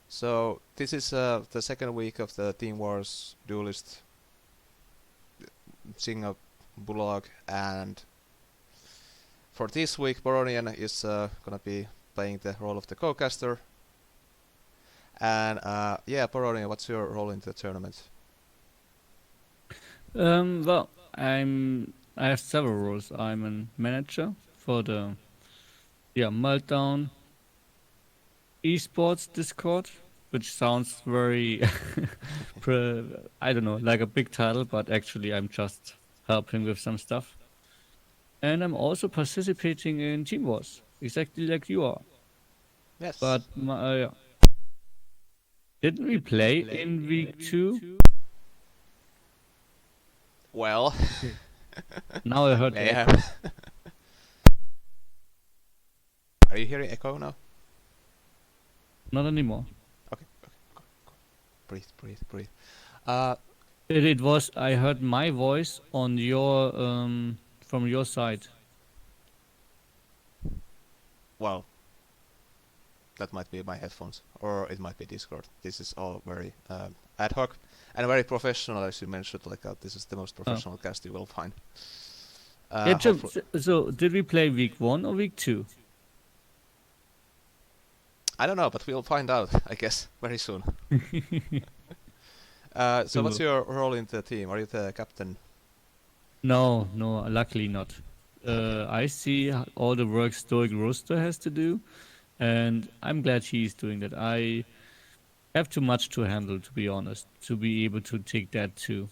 So this is the second week of the Team Wars Duelyst single blog, and for this week Boronian is gonna be playing the role of the co-caster. And yeah, Boronian, what's your role in the tournament? Well, I have several roles. I'm a manager for the Meltdown Esports Discord, which sounds very I don't know, like a big title, but actually I'm just helping with some stuff. And I'm also participating in Team Wars, exactly like you are. Yes. But didn't we play in week 2? Well, Okay. Now I heard the may I echo. have? Are you hearing echo now? Not anymore. Okay, okay, breathe, breathe, breathe. Uh, It was I heard my voice on your from your side. well, that might be my headphones, or it might be Discord. This is all very ad hoc and very professional, as you mentioned. Like this is the most Oh. professional cast you will find. Yeah, Jim, Hopefully, so did we play week 1 or week 2? I don't know, but we'll find out. I guess very soon. So, what's Cool. your role in the team? Are you the captain? No, no, luckily not. Okay. I see all the work Stoic Roaster has to do, and I'm glad he's doing that. I have too much to handle, to be honest, to be able to take that too.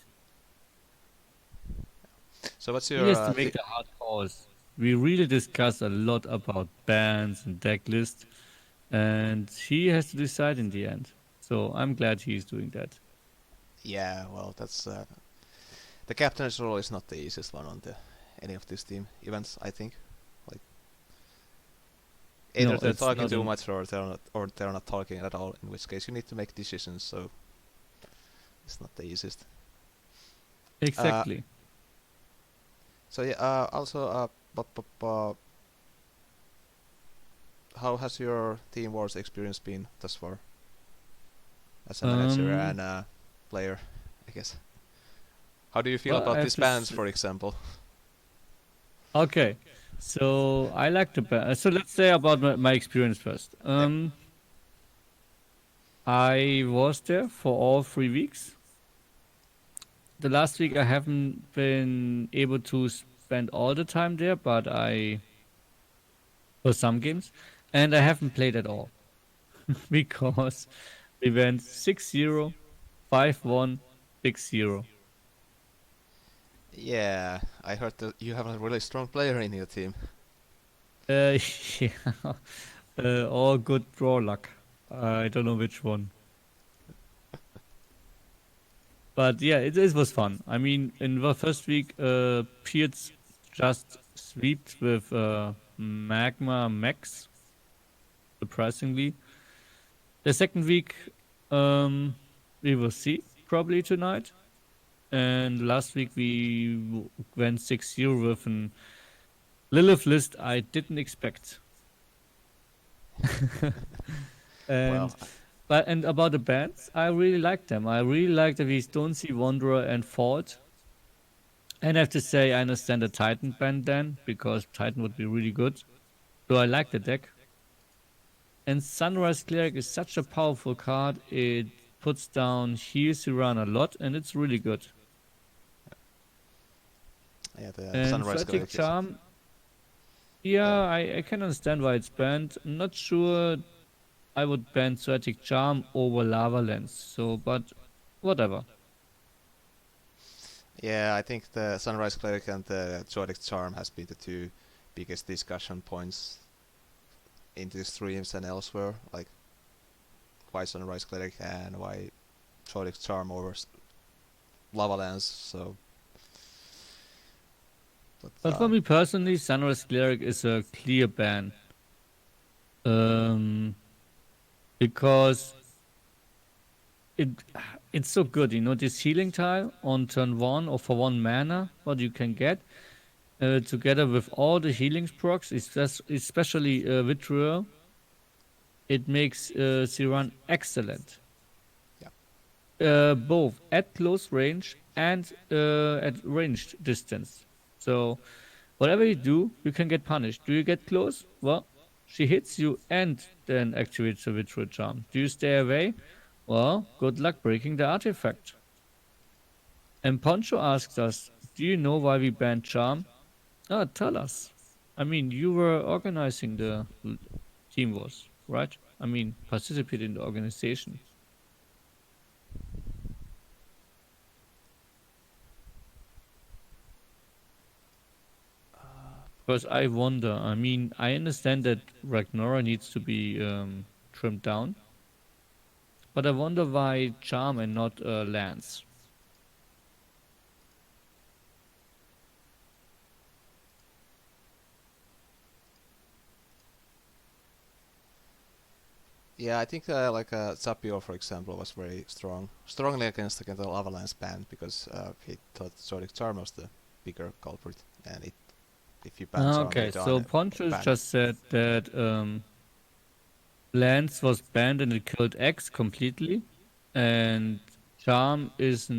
So, what's He your has to make the hard calls. We really discuss a lot about bans and deck list, and he has to decide in the end. So I'm glad he's doing that. yeah? Well, that's the captain's role is not the easiest one on the any of these team events. I think. Like either No, they're it's talking not too an much, or they're not talking at all. In which case, you need to make decisions. So it's not the easiest. Uh, exactly. so yeah. Also, how has your Team Wars experience been thus far as a manager Um, and player? I guess. How do you feel well, I about have these to. bans, for example? Okay, so I like the band. So let's say about my experience first. Yep. I was there for all 3 weeks. The last week I haven't been able to spend all the time there, but I for some games, and I haven't played at all because we went 6-0, 5-1, 6-0. Yeah, I heard that you have a really strong player in your team. Yeah, all good draw luck. I don't know which one. But yeah, it was fun. I mean, in the first week, Pierce just swept with Magma Max, surprisingly. The second week, we will see probably tonight. And last week we went 6-0 with an Lilith list I didn't expect. Well, And and about the bands, I really like them. I really like that we don't see Wanderer and Fault. And I have to say, I understand the Titan band then, because Titan would be really good. So I like the deck. And Sunrise Cleric is such a powerful card. It puts down heals you run a lot, and it's really good. yeah, the And Sunrise Fatigue Cleric is. Charm, yeah, Uh, I can understand why it's banned. I'm not sure I would ban Fatigue Charm over Lava Lens. So, but whatever. yeah, I think the Sunrise Cleric and the Zodiac Charm has been the two biggest discussion points in the streams and elsewhere. Like why Sunrise Cleric and why Zodiac Charm over Lava Lance. So, but But for me personally, Sunrise Cleric is a clear ban. Um, because it it's so good, this healing tile on turn one or for 1 mana, what you can get together with all the healings procs, especially Vitriol. it makes Siran excellent. Yeah. Both at close range and at ranged distance. So whatever you do, you can get punished. Do you get close? Well, she hits you and then activates the Ritual Charm. Do you stay away? Well, good luck breaking the artifact. And Poncho asks us, do you know why we banned Charm? Ah, tell us. I mean, you were organizing the team was, right? I mean, participate in the organization. Because I wonder, I mean, I understand that Ragnora needs to be trimmed down, but I wonder why Charm and not Lance. Yeah, I think Zapio, for example, was very strongly against the Avalanche ban because he thought Zodiac Charm was the bigger culprit, and if you ban Charm, you Okay, so don't Poncho ban. just said that Lance was banned and it killed X completely, and Charm is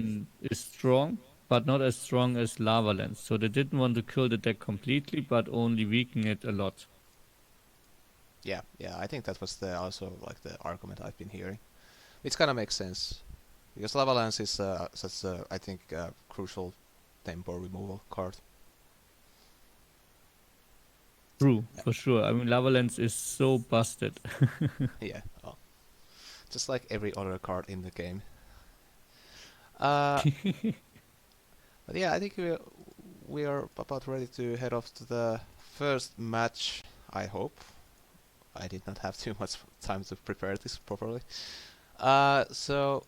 strong, but not as strong as Lava Lance. So they didn't want to kill the deck completely, but only weaken it a lot. Yeah, I think that was also like the argument I've been hearing, which kind of makes sense because Lava Lance is such a I think crucial tempo removal card. True, for sure. I mean, Lava Lance is so busted. Yeah, well, just like every other card in the game. Uh, but yeah, I think we are about ready to head off to the first match. I hope. I did not have too much time to prepare this properly. So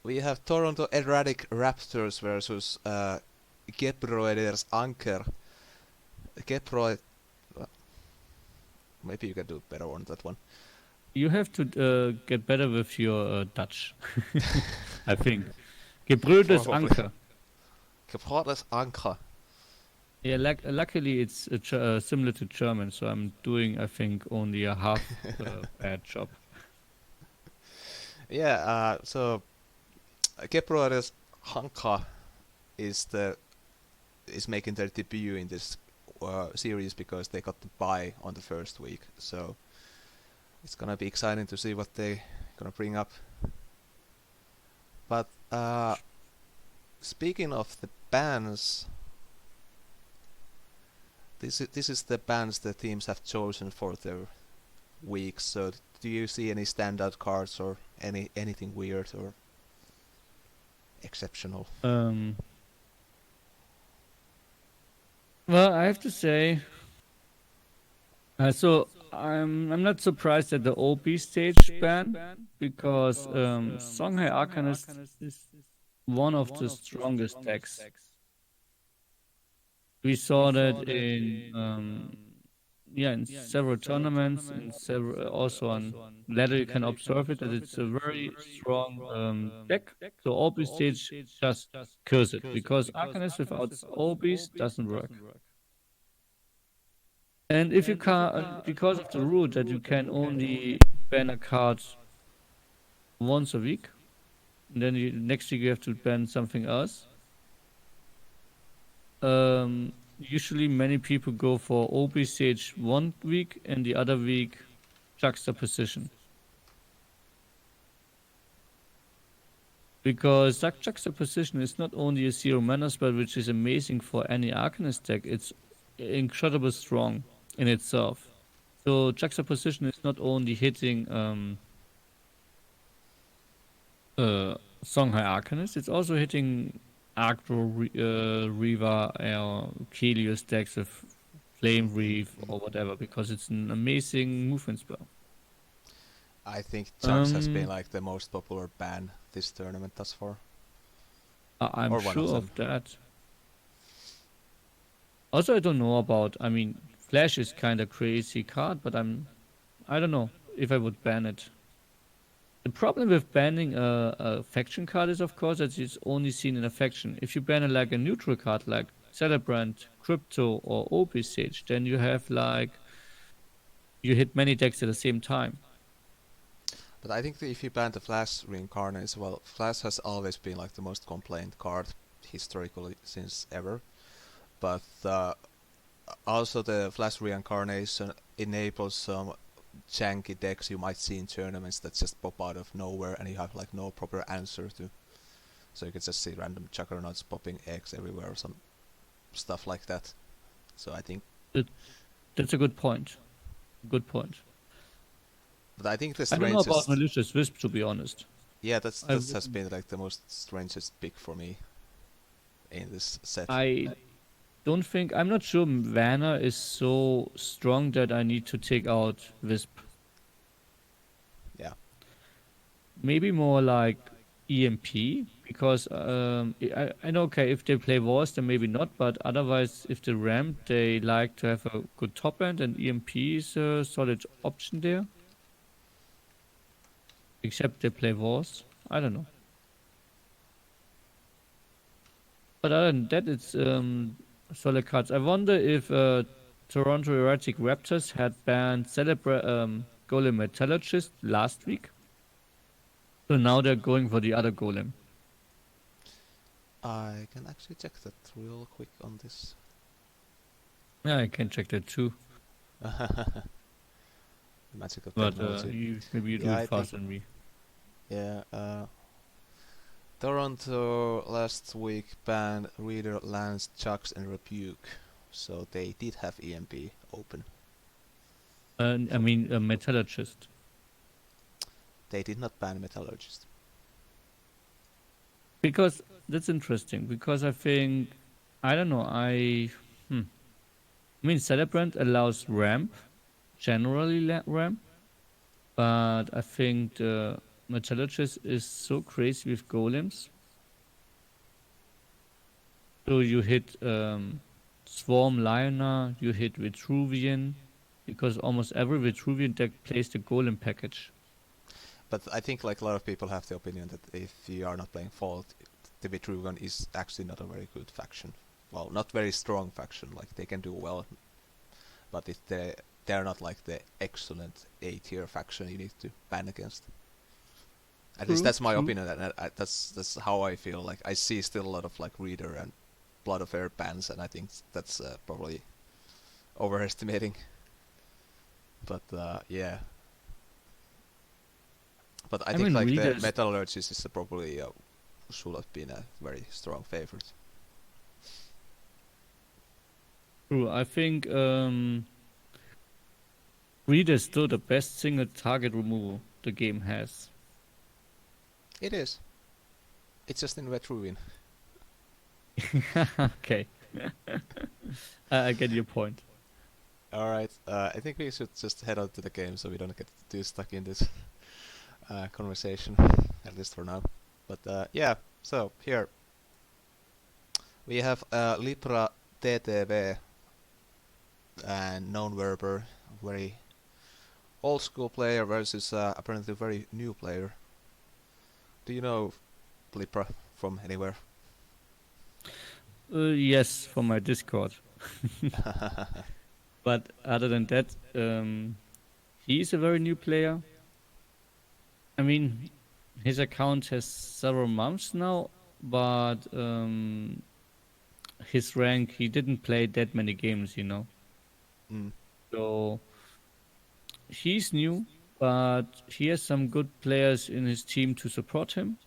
we have Toronto Erratic Raptors versus Gebroeders Anker. Gebroed. Maybe you can do better on that one. You have to get better with your Dutch, I think. Gebrüdes Probably. Anker. Gebroeders Anker. Yeah, luckily it's similar to German, so I'm doing, I think, only a half bad job. Yeah. So Gebroeders Anker is making their debut in this series because they got the bye on the first week. So it's gonna be exciting to see what they gonna bring up. But speaking of the bans, this is the bans the teams have chosen for their weeks. So do you see any standout cards or anything weird or exceptional? Um, well, I have to say, so I'm not surprised at the OP stage ban because Songhai Arcanist is one of the strongest decks. We saw that in yeah, in several tournaments, in several also on ladder you can observe it that it's a very strong deck. So OP stage just kills it because Arcanist without OBs doesn't work. And if you can't, because of the rule that you can only ban a card once a week, and then next week you have to ban something else. Usually many people go for OB stage 1 week and the other week juxtaposition. Because that juxtaposition is not only a zero mana spell, which is amazing for any Arcanist deck, it's incredibly strong in itself. So juxtaposition is not only hitting Songhai Arcanist, it's also hitting Arctro, Riva, Kelios decks with Flame Reef or whatever, because it's an amazing movement spell. I think Chunks has been like the most popular ban this tournament thus far. I'm Or one of sure them. of that. Also, I don't know about. I mean, Flash is kind of crazy card, but I don't know if I would ban it. The problem with banning a faction card is, of course, that it's only seen in a faction. If you ban like a neutral card like Celebrant, Crypto, or OP Sage, then you have like you hit many decks at the same time. But I think that if you ban the Flash reincarnates, well, Flash has always been like the most complained card historically since ever. But also the Flash reincarnation enables some janky decks you might see in tournaments that just pop out of nowhere and you have like no proper answer to. So you can just see random juggernauts popping eggs everywhere or some stuff like that. So I think, That, that's a good point. Good point. but I think the I don't know about strangest, Malicious Wisp, to be honest. yeah, I that has wouldn't. been like the most strangest pick for me in this set. I don't think. I'm not sure Vanna is so strong that I need to take out Wisp. Yeah, Maybe more like EMP because I know okay if they play Wars then maybe not, but otherwise if they ramp they like to have a good top end and EMP is a solid option there. Except they play Wars. I don't know. But other than that, it's solid cards. I wonder if Toronto Erratic Raptors had banned Golem Metallurgist last week. So now they're going for the other Golem. I can actually check that real quick on this. Yeah, I can check that too. The magic of But technology. maybe you do Yeah, it I think. faster than me. Yeah, Toronto last week banned Reader, Lance, Chucks, and Rebuke, so they did have EMP open. I For mean, a Metallurgist. they did not ban Metallurgist. Because that's interesting. Because I think, I don't know, I mean, Celebrant allows ramp, generally ramp. But I think the Metallurgist is so crazy with golems. So you hit Swarm Lioner, you hit Vitruvian, because almost every Vitruvian deck plays the golem package. But I think like a lot of people have the opinion that if you are not playing Fault, the Vitruvian is actually not a very good faction. Well, not very strong faction. Like they can do well, but if they're not like the excellent A tier faction you need to ban against. At least True, that's my true. opinion, and that's how I feel. Like I see still a lot of like Reader and Blood of Air bans, and I think that's probably overestimating. But yeah, but I I think mean, like the readers. Metallurgist is probably should have been a very strong favorite. True. I think readers still the best single target removal the game has. It is. It's just in Retruvian. Okay, I get your point. All right. I think we should just head out to the game so we don't get too stuck in this conversation, at least for now. But yeah, so here we have Libra TTV and known Werber, very old school player versus apparently very new player. Do you know Libra from anywhere? Yes, from my Discord. But other than that, he's a very new player. I mean, his account has several months now, but his rank, he didn't play that many games, you know. Mm. So he's new, but he has some good players in his team to support him.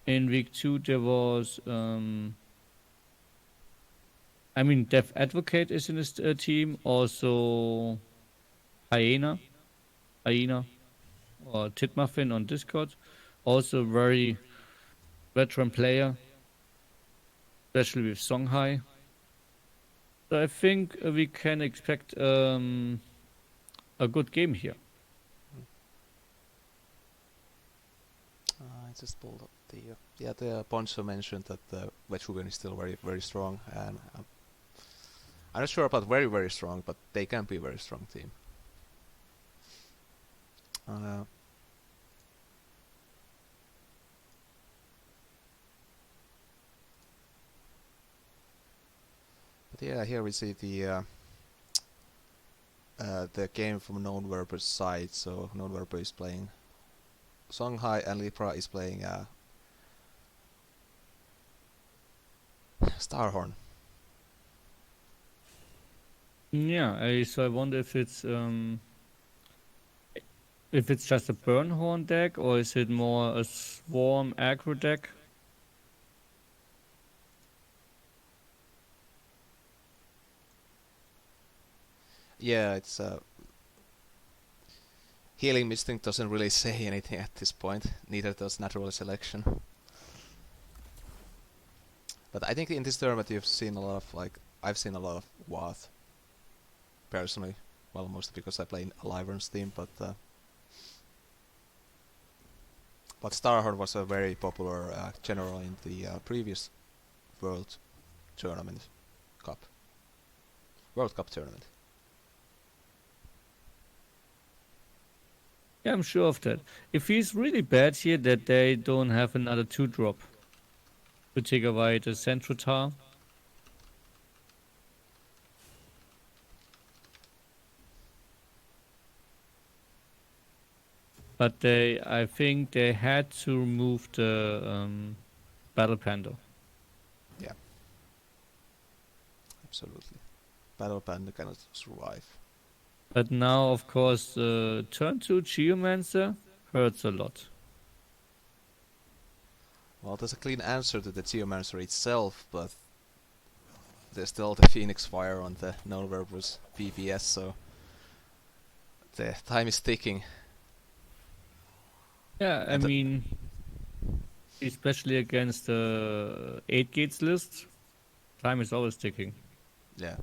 In week two, there was, I mean, Deaf Advocate is in his team, also Hyena, Hyena, or Titmuffin on Discord, also very veteran player, especially with Songhai. So I think we can expect a good game here. I just pulled up the yeah the Poncho mentioned that the Vetruvian is still very strong, and I'm not sure about very strong, but they can be a very strong team. Uh, but yeah, here we see the the game from Non-Verber's side. So Non-Verber is playing Songhai and Libra is playing Starhorn. Yeah, so I wonder if it's just a Burnhorn deck or is it more a Swarm aggro deck? Yeah, it's Healing Mystic doesn't really say anything at this point. Neither does Natural Selection. But I think in this tournament you've seen a lot of I've seen a lot of Wath. Personally, well, mostly because I play a Wyvern's team, but Starhorn was a very popular general in the previous World Tournament Cup, World Cup tournament. Yeah, I'm sure of that. If he's really bad here that they don't have another 2-drop to take away the Centrotar. But I think they had to remove the Battle Panda. Yeah, absolutely. Battle Panda cannot survive. But now, of course, turn 2 Geomancer hurts a lot. Well, there's a clean answer to the Geomancer itself, but there's still the Phoenix Fire on the Non-Verber's PPS, so the time is ticking. Yeah, I mean, especially against the 8 gates list, time is always ticking. Yeah.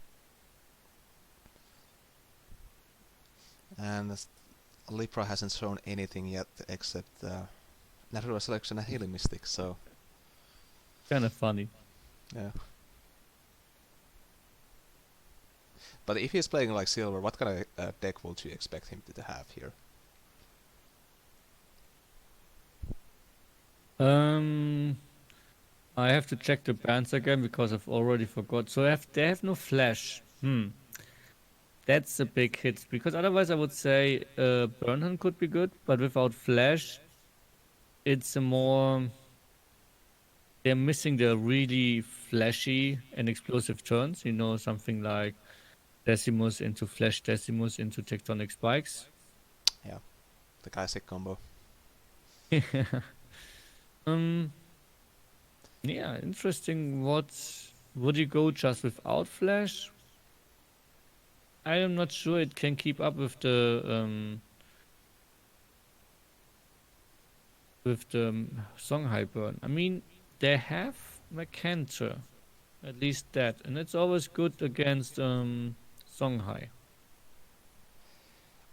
And Libra hasn't shown anything yet except Natural Selection and Healing Mystic, so Kind of funny. yeah. But if he's playing like Silver, what kind of deck would you expect him to have here? I have to check the bands again because I've already forgot. So they have no flash. That's a big hit because otherwise I would say Burnham could be good, but without flash, it's a more they're missing the really flashy and explosive turns. You know, something like Decimus into Flash Decimus into Tectonic Spikes. Yeah, the classic combo. um, yeah, interesting. What would you go just without Flash? I am not sure it can keep up with the Songhai burn. I mean, they have Mercantor, at least that, and it's always good against Songhai.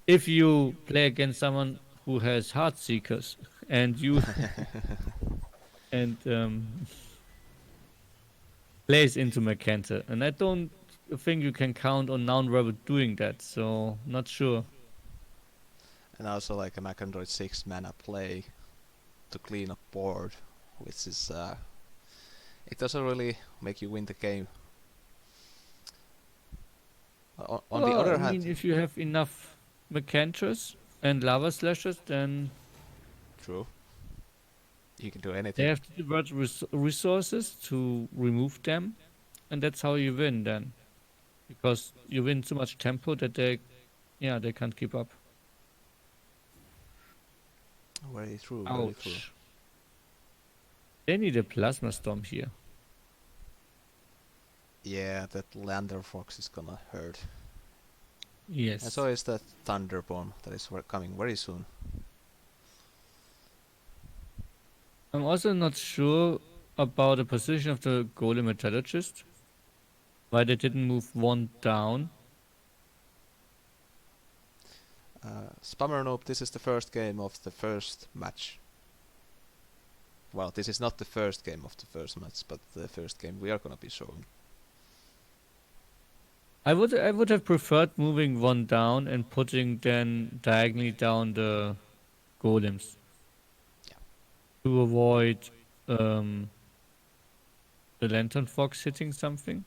If you play against someone who has Heart Seekers and you and plays into Mercantor, and I don't think you can count on Non-Rebel doing that, so not sure. And also like a McAndroid 6 mana play to clean up board, which is it doesn't really make you win the game. On the Well, other I hand, mean, if you have enough Mercantors and Lava Slashers, then true, you can do they anything. have to divert resources to remove them, and that's how you win then. Because you win so much tempo that they can't keep up. Very true, very true. Ouch. They need a Plasma Storm here. Yeah, that Lander Fox is gonna hurt. Yes. And so is that Thunder Bomb that is coming very soon. I'm also not sure about the position of the Golem Metallurgist. Why they didn't move one down. Spammer Noob, this is the first game of the first match. Well, this is not the first game of the first match, but the first game we are gonna be showing. I would have preferred moving one down and putting then diagonally down the golems. Yeah. To avoid the Lantern Fox hitting something.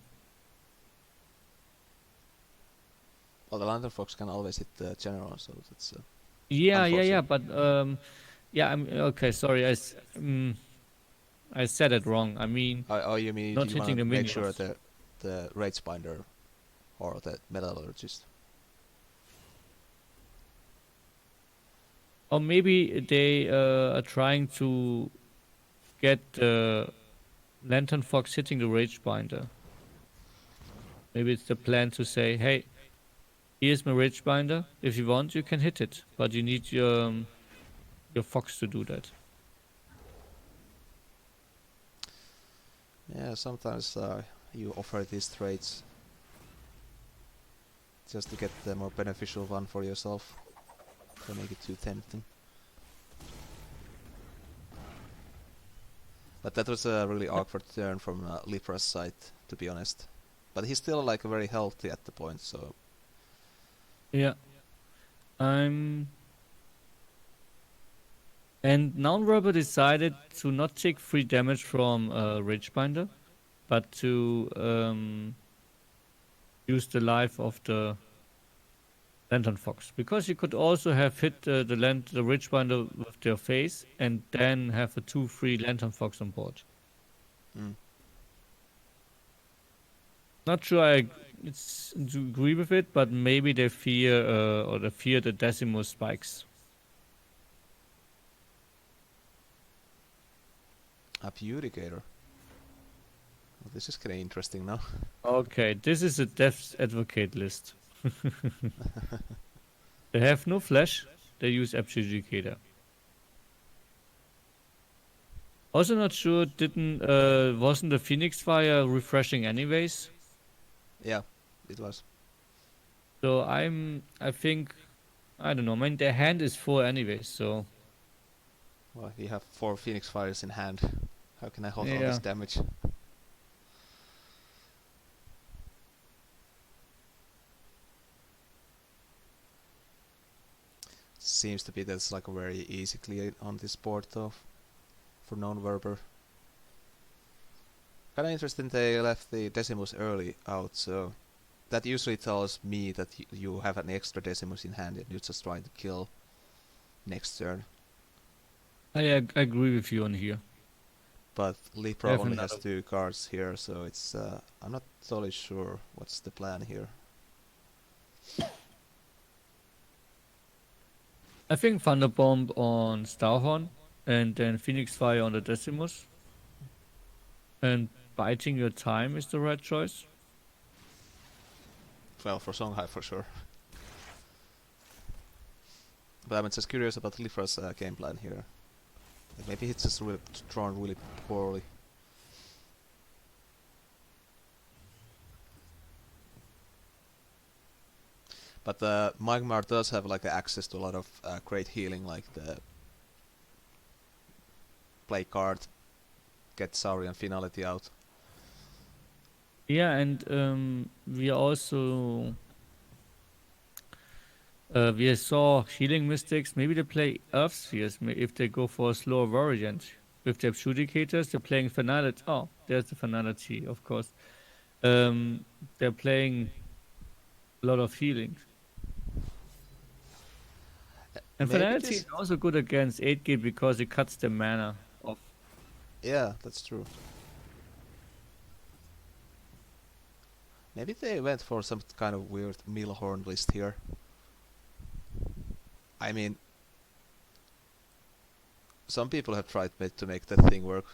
Well, the Lantern Fox can always hit the general, so that's Yeah, yeah, yeah. unfortunate. But yeah. Okay. Sorry, I said it wrong. I mean, Oh, you mean not you hitting want the to make sure minions. the Rage Binder or the Metallurgist? Or maybe they are trying to get the Lantern Fox hitting the Rage Binder. Maybe it's the plan to say, hey, here's my Rage Binder. If you want, you can hit it, but you need your Fox to do that. Yeah, sometimes you offer these traits just to get the more beneficial one for yourself. Don't make it too tempting. But that was a really awkward turn from Lipra's side, to be honest. But he's still like very healthy at the point, so Yeah. I'm. And now Rubber decided to not take free damage from Ridgebinder, but to use the life of the Lantern Fox. Because you could also have hit the Ridgebinder with their face and then have a 2 free Lantern Fox on board. mm. Not sure it's to agree with it, but maybe they fear or they fear the Decimus spikes. A Purificator. Well, this is getting interesting now. Okay, this is a Death Advocate list. They have no flash. They use Adjudicator. Also not sure. Wasn't the Phoenix Fire refreshing anyways? Yeah, it was. So I think I don't know. I mean, their hand is 4 anyways. So Well, you have 4 Phoenix Fires in hand. How can I hold all this yeah. damage? Seems to be that's like a very easy clear on this board though, for non-Werber. Kinda interesting they left the Decimus early out, so that usually tells me that you have an extra Decimus in hand and you're just trying to kill next turn. I agree with you on here. But I Lepra have only has another. 2 cards here, so it's I'm not totally sure what's the plan here. I think Thunderbomb on Starhorn and then Phoenix Fire on the Decimus. And biting your time is the right choice. Well, for Songhai for sure. But I'm just curious about Lipra's game plan here. Like maybe he's just drawn really poorly. But Magmar does have like access to a lot of great healing, like the play card, get Saurian Finality out. Yeah, and we also we saw healing mystics. Maybe they play Earth Spheres if they go for a slower variant. With their adjudicators, they're playing finality. Oh, there's the finality, of course. They're playing a lot of healing. And Maybe finality is this. also good against 8 gate because it cuts the mana off. Yeah, that's true. Maybe they went for some kind of weird Milhorn list here. I mean, some people have tried to make that thing work,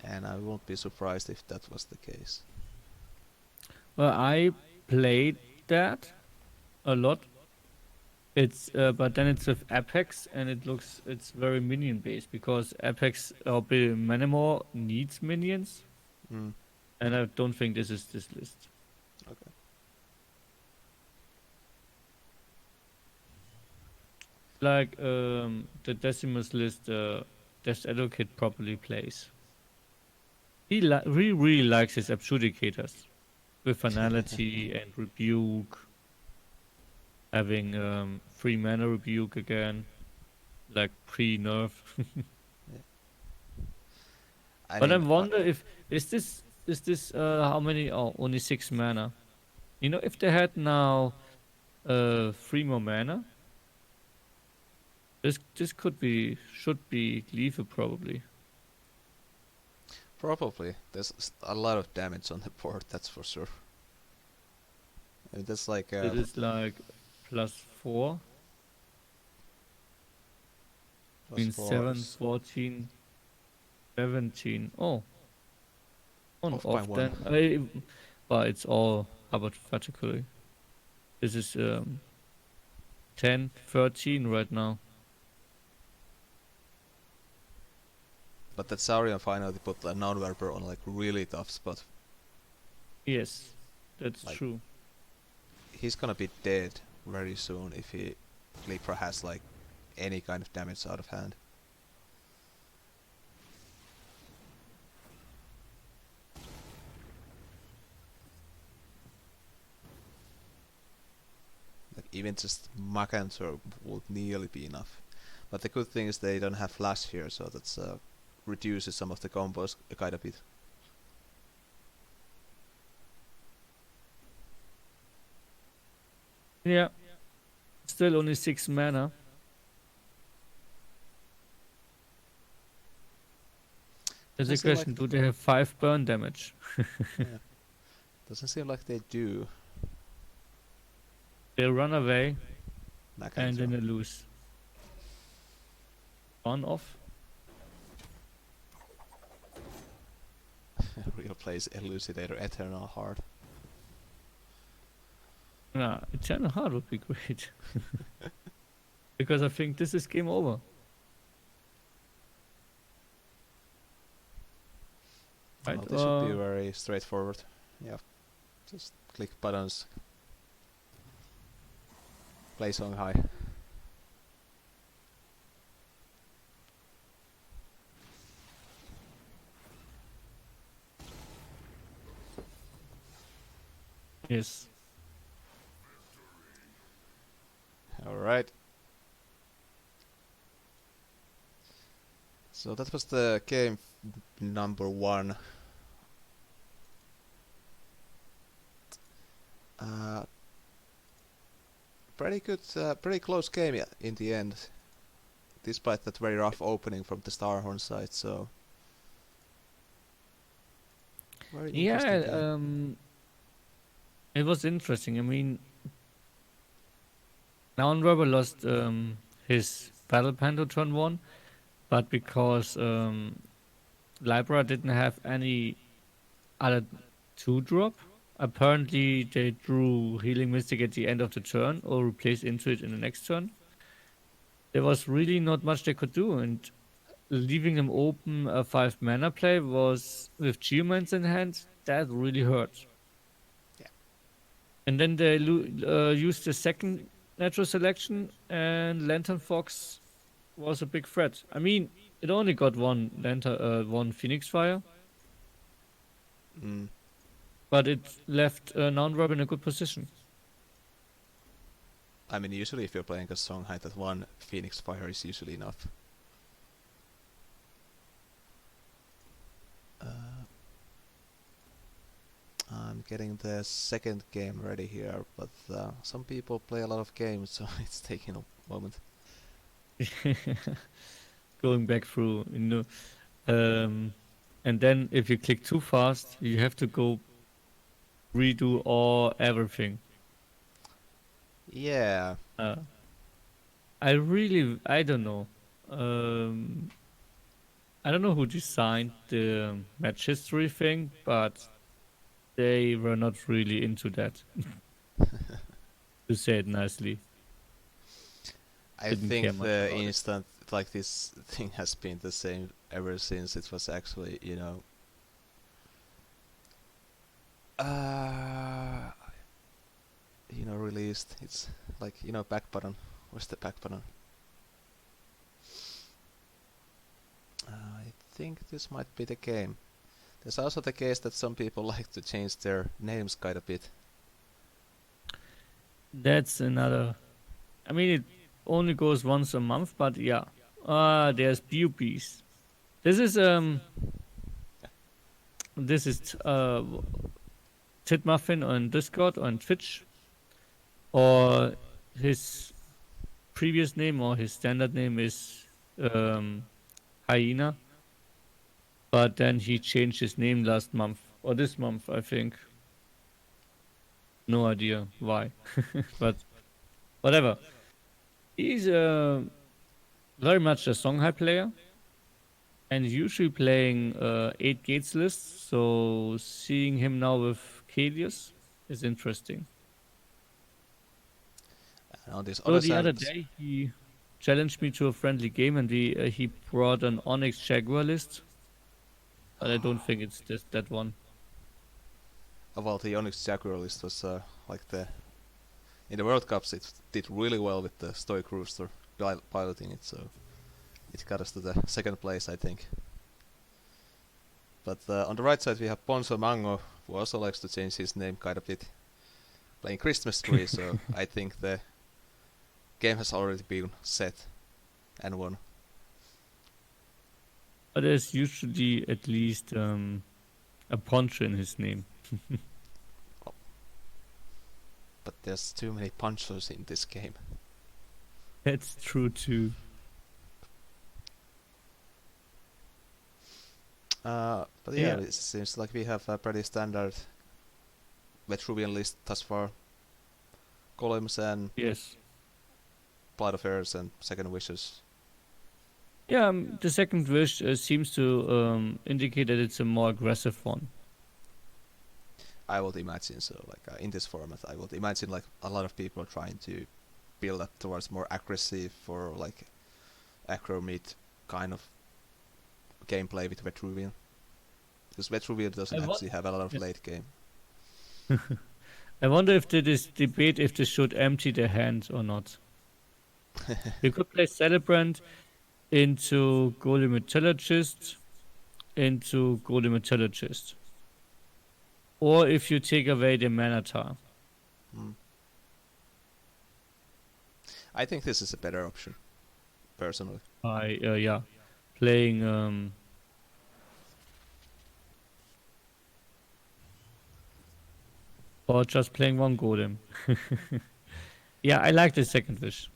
and I won't be surprised if that was the case. Well, I played that a lot. It's but then it's with Apex and it's very minion based because Apex or Manamore needs minions Mm, and I don't think this is this list. okay. Like the Decimus list, Death Advocate properly plays. He really likes his adjudicators with finality and rebuke, having free mana rebuke again, like pre-nerf. Yeah. I But I mean, wonder if is this how many? Oh, only 6 mana. You know, if they had now 3 more mana, this should be lethal probably. Probably. There's a lot of damage on the board, that's for sure. I mean, that's like It is like +4, plus means 4 7, 14, 17. Oh, on off by off 1. then. But it's all hypothetically. This is 10, 13 right now. But that Saurian finally put a non-werber on like really tough spot. Yes, that's Like- true. He's gonna be dead very soon if he Libra has like any kind of damage out of hand. Like even just Macanthur would nearly be enough. But the good thing is they don't have flash here, so that's reduces some of the combos quite a bit. Yeah, still only 6 mana. There's a Doesn't seem like- question: do they have 5 burn damage? Yeah. Doesn't seem like they do. They run away and Macanthur. then they lose. On off. Real plays Elucidator Eternal Heart. Nah, Eternal Heart would be great. Because I think this is game over. Right, Well, this should be very straightforward. Yeah, just click buttons, play song high. Yes. All right. So that was the game number 1. Pretty good, pretty close game in the end, despite that very rough opening from the Starhorn side. So very interesting Yeah, game. it was interesting. I mean, Naunrubber lost his Battle Panther turn 1, but because Libra didn't have any other 2-drop, apparently they drew Healing Mystic at the end of the turn or replaced into it in the next turn. There was really not much they could do, and leaving them open a 5 mana play was with Geomans in hand, that really hurt. Yeah. And then they used the second natural selection, and Lantern Fox was a big threat. I mean, it only got one Phoenix Fire, Mm. but it left Non-Rub in a good position. I mean, usually if you're playing a song high, that one Phoenix Fire is usually enough. I'm getting the second game ready here, but some people play a lot of games, so it's taking a moment. Going back through, and then if you click too fast, you have to go redo everything. Yeah, I don't know. I don't know who designed the match history thing, but they were not really into that. To say it nicely. I Didn't care think much the about it. instant like this thing has been the same ever since it was actually, released. It's like, back button. Where's the back button? I think this might be the game. There's also the case that some people like to change their names quite a bit. That's another. I mean, it only goes once a month, but yeah. There's BUPs. This is Titmuffin on Discord, on Twitch, or his previous name or his standard name is Hyena, but then he changed his name last month or this month, I think. No idea why, but whatever. He's very much a Songhai player and usually playing 8 gates lists, so seeing him now with Kalius is interesting. And on this So other the other side, day he challenged me to a friendly game and he brought an Onyx Jaguar list, but I don't think it's that one. well, the Onyx Jaguar list was like the in the World Cups. It did really well with the Stoic Rooster piloting it, so it got us to the second place, I think. But on the right side we have Ponzo Mango, who also likes to change his name quite a bit, playing Christmas Tree. So I think the game has already been set and won. But there's usually at least a poncho in his name. But there's too many ponchos in this game. That's true too. But yeah, it seems like we have a pretty standard Vetruvian list thus far. Golems and Yes. Plight of Airs and Second Wishes. Yeah, the second wish seems to indicate that it's a more aggressive one. I would imagine so. Like in this format, I would imagine like a lot of people trying to build up towards more aggressive or like aggro mid kind of gameplay with Vetruvian. Because Vetruvian doesn't actually have a lot of late game. I wonder if they debate if they should empty their hand or not. You could play Celebrant into Golem Metallurgist, into Golem Metallurgist. Or if you take away the Manatar. I think this is a better option, personally. Yeah, playing or just playing one Golem. Yeah, I like the second wish.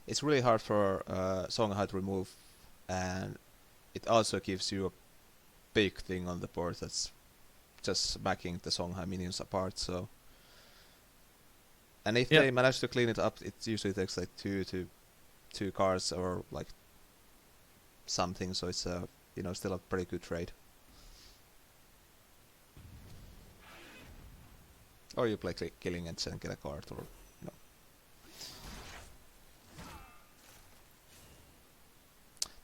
It's really hard for Songhai to remove, and it also gives you a big thing on the board that's just smacking the Songhai minions apart. So, and if they manage to clean it up, it usually takes like two cards or like something. So it's still a pretty good trade. Or you play Killing Edge and get a card, or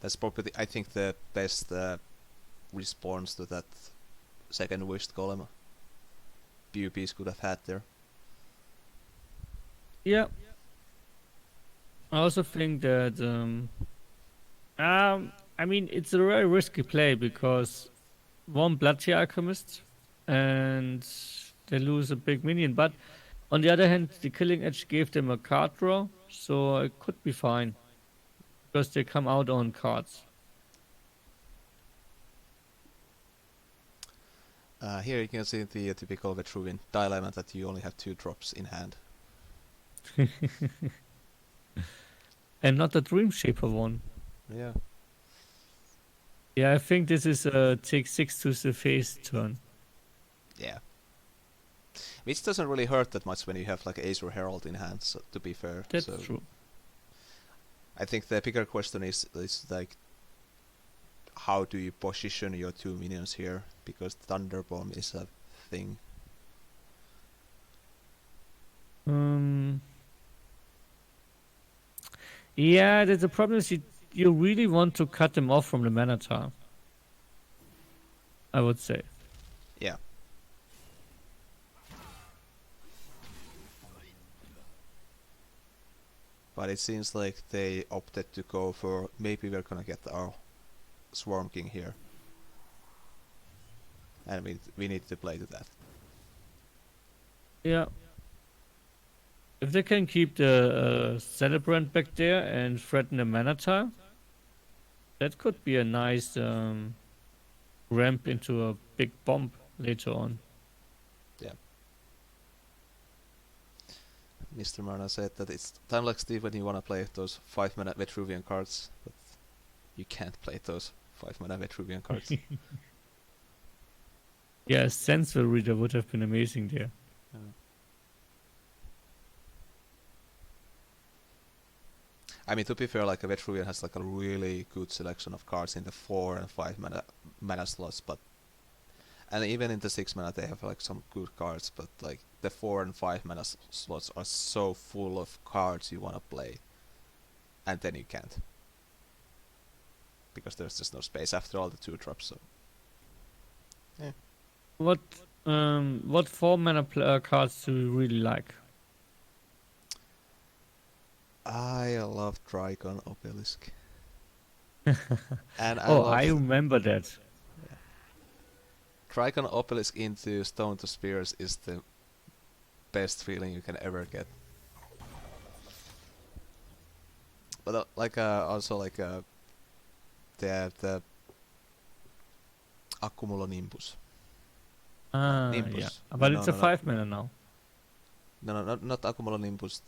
that's probably I think the best response to that second wished golem PvPs could have had there. Yeah. I also think that I mean it's a very risky play because one Bloodtier Alchemist and they lose a big minion, but on the other hand the Killing Edge gave them a card draw, so it could be fine. Because they come out on cards. Here you can see the typical Vetruvian dilemma that you only have 2 drops in hand. And not the Dream Shaper one. Yeah. Yeah, I think this is a take 6 to the face turn. Yeah. Which doesn't really hurt that much when you have like Ace or Herald in hand, so, to be fair. That's true. I think the bigger question is like, how do you position your 2 minions here? Because Thunder Bomb is a thing. Yeah, the problem is you really want to cut them off from the Manatar. I would say. Yeah. But it seems like they opted to go for maybe we're gonna get our Swarm King here. And we need to play to that. Yeah. If they can keep the Celebrant back there and threaten the Manatar, that could be a nice ramp into a big bomb later on. Yeah. Mr. Marna said that it's time like Steve when you wanna play those 5-mana Vitruvian cards, but you can't play those 5-mana Vitruvian cards. Yeah, Sensor Reader would have been amazing there. I mean, to be fair, like a Vitruvian has like a really good selection of cards in the 4 and 5 mana slots, but and even in the 6 mana they have like some good cards, but like the 4 and 5 mana slots are so full of cards you wanna play, and then you can't because there's just no space after all the 2 drops. So What 4 mana cards do you really like? I love Trigon Obelisk. And I Oh, love I remember that. Trigon Obelisk into Stone to Spears is the best feeling you can ever get. But also like the Accumulonimbus. Nimbus. Yeah, but No, it's no, a no. 5 mana now. No, not Accumulonimbus.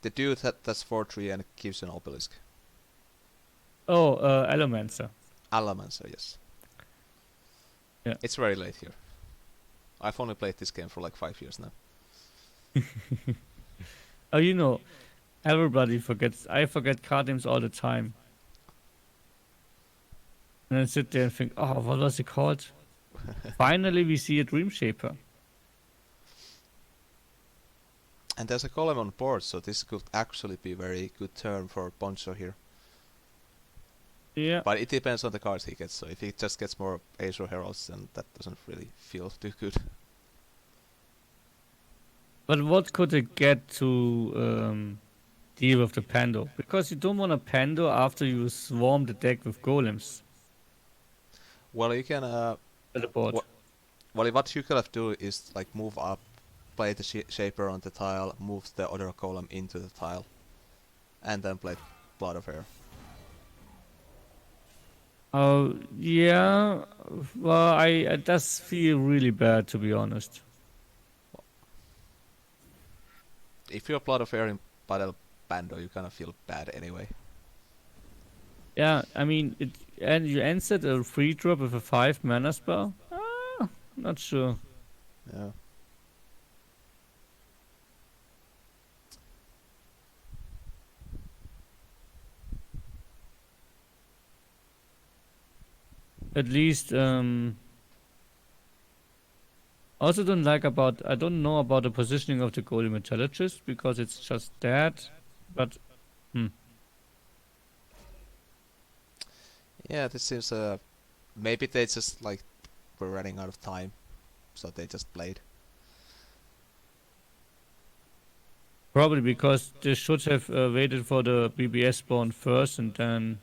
The dude that's 4/3 and gives an obelisk. Oh, Allomancer. Alamancer, yes. Yeah. It's very late here. I've only played this game for like 5 years now. Oh, you know, everybody forgets. I forget card names all the time. And I sit there and think, oh, what was it called? Finally, we see a Dream Shaper. And there's a column on board, so this could actually be a very good turn for Poncho here. Yeah. But it depends on the cards he gets, so if he just gets more Azure Heralds, then that doesn't really feel too good. But what could it get to deal with the Pando? Because you don't want a Pando after you swarm the deck with golems Well, you can at the board. what you could do is like move up, play the Shaper on the tile, move the other column into the tile, and then play Blood of Air. Oh, yeah. Well, it does feel really bad, to be honest. If you're Blood of Air in Battle Bando, you kind of feel bad anyway. Yeah, I mean, and you answered a 3-drop with a 5 mana spell? Not sure. Yeah. At least, also I don't know about the positioning of the Golden Metallurgist because it's just that, but Yeah, this seems maybe they just like were running out of time, so they just played. probably because they should have waited for the BBS spawn first and then.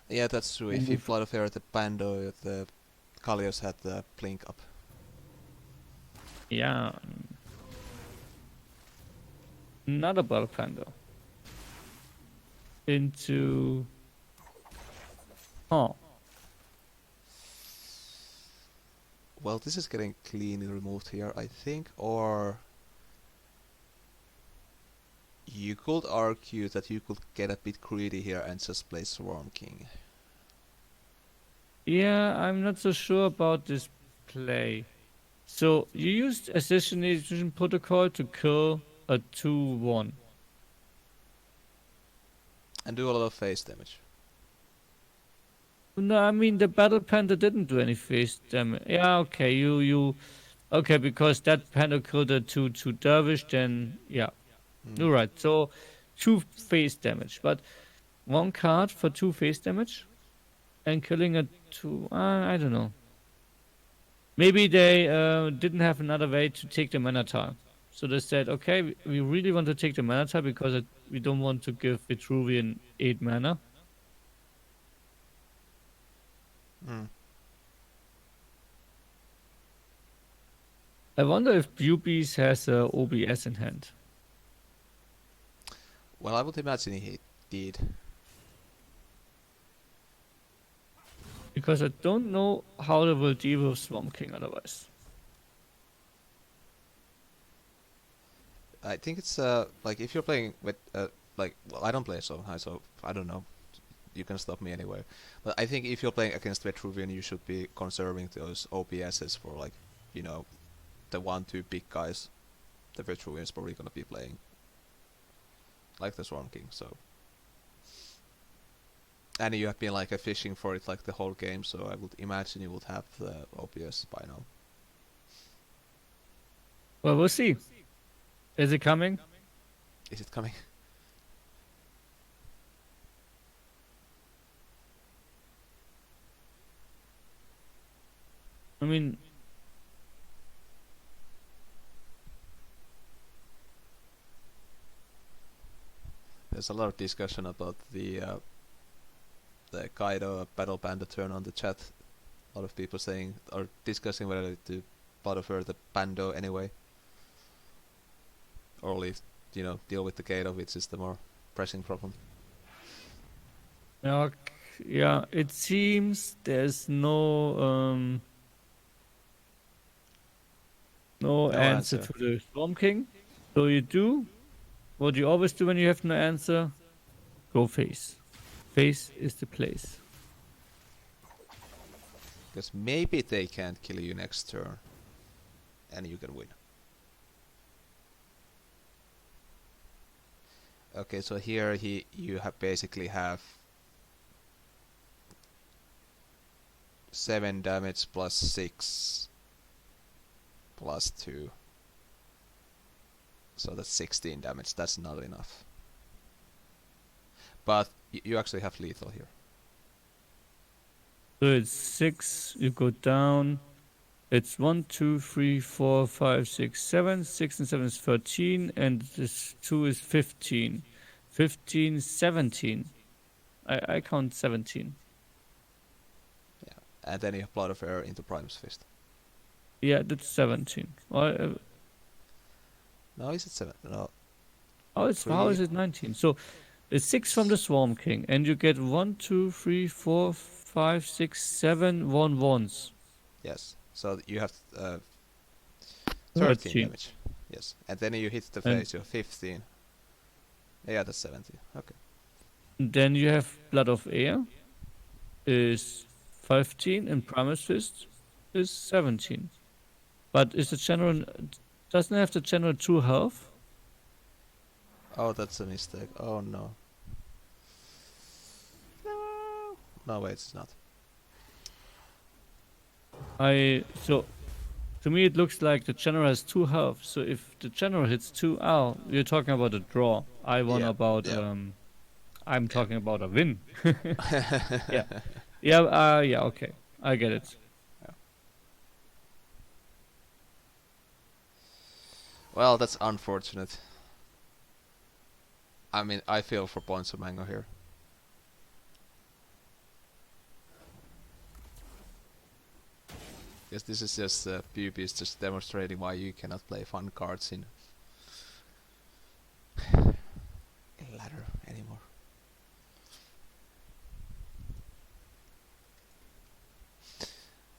Yeah, that's true. If you Blood of Air at the Bando, the Kalios had the blink up. Yeah. Another Battle Panda. Into. Oh. Well, this is getting cleanly removed here, I think, or you could argue that you could get a bit greedy here and just play Swarm King. Yeah, I'm not so sure about this play. So you used Assassination Protocol to kill a 2/1. And do a lot of face damage. No, I mean the Battle Panda didn't do any face damage. Yeah, okay, okay, because that Panda killed a 2/2 Dervish, then yeah, you're right. So 2 face damage, but 1 card for 2 face damage, and killing a 2. I don't know. Maybe they didn't have another way to take the mana tile. So they said, okay, we really want to take the mana tile because we don't want to give Vitruvian 8 mana. I wonder if Bubies has OBS in hand. Well, I would imagine he did. Because I don't know how they will deal with Swamp King otherwise. I think it's like if you're playing with like, well, I don't play so high, so I don't know. You can stop me anywhere. But I think if you're playing against Vetruvian, you should be conserving those OPSs for, like, you know, the 1-2 big guys. The Vetruvian's probably gonna be playing, like the Swarm King. So, and you have been like fishing for it like the whole game. So I would imagine you would have the OPS by now. Well, we'll see. Is it coming? Is it coming? I mean, There's a lot of discussion about the Kaido Battle Panda turn on the chat. A lot of people saying or discussing whether to bother the Pando anyway, or at least, you know, deal with the Kaido, which is the more pressing problem. yeah, it seems there's no No answer answer. to the Storm King. So you do what you always do when you have no answer. Go face. Face is the place. Because maybe they can't kill you next turn, and you can win. Okay, so here you have basically have 7 damage plus 6 plus 2. So that's 16 damage. That's not enough. But you actually have lethal here. So it's 6, you go down. It's 1, 2, 3, 4, 5, 6, 7. 6 and 7 is 13, and this 2 is 15. 15, 17. I count 17. Yeah. And then you have Blood of Air into Prime's Fist. Yeah, that's 17. No, is it 7? No. How is it 19? So it's 6 from the Swarm King, and you get 1, 2, 3, 4, 5, 6, 7 1/1s. Yes. So you have 13 13. damage. Yes. And then you hit the And face, you're 15. Yeah, that's 17. Okay. then you have Blood of Air is 15, and Primus Fist is 17. But is the general doesn't have the general 2 health? Oh, that's a mistake. Oh no. No. No, wait, it's not. So to me it looks like the general has 2 health. So if the general hits 2, you're talking about a draw. I won Yeah, about yeah. I'm talking about a win. Yeah. Yeah, okay. I get it. Well, that's unfortunate. I mean, I feel for Ponzo Mango here. Because this is just PvP is just demonstrating why you cannot play fun cards in ladder anymore.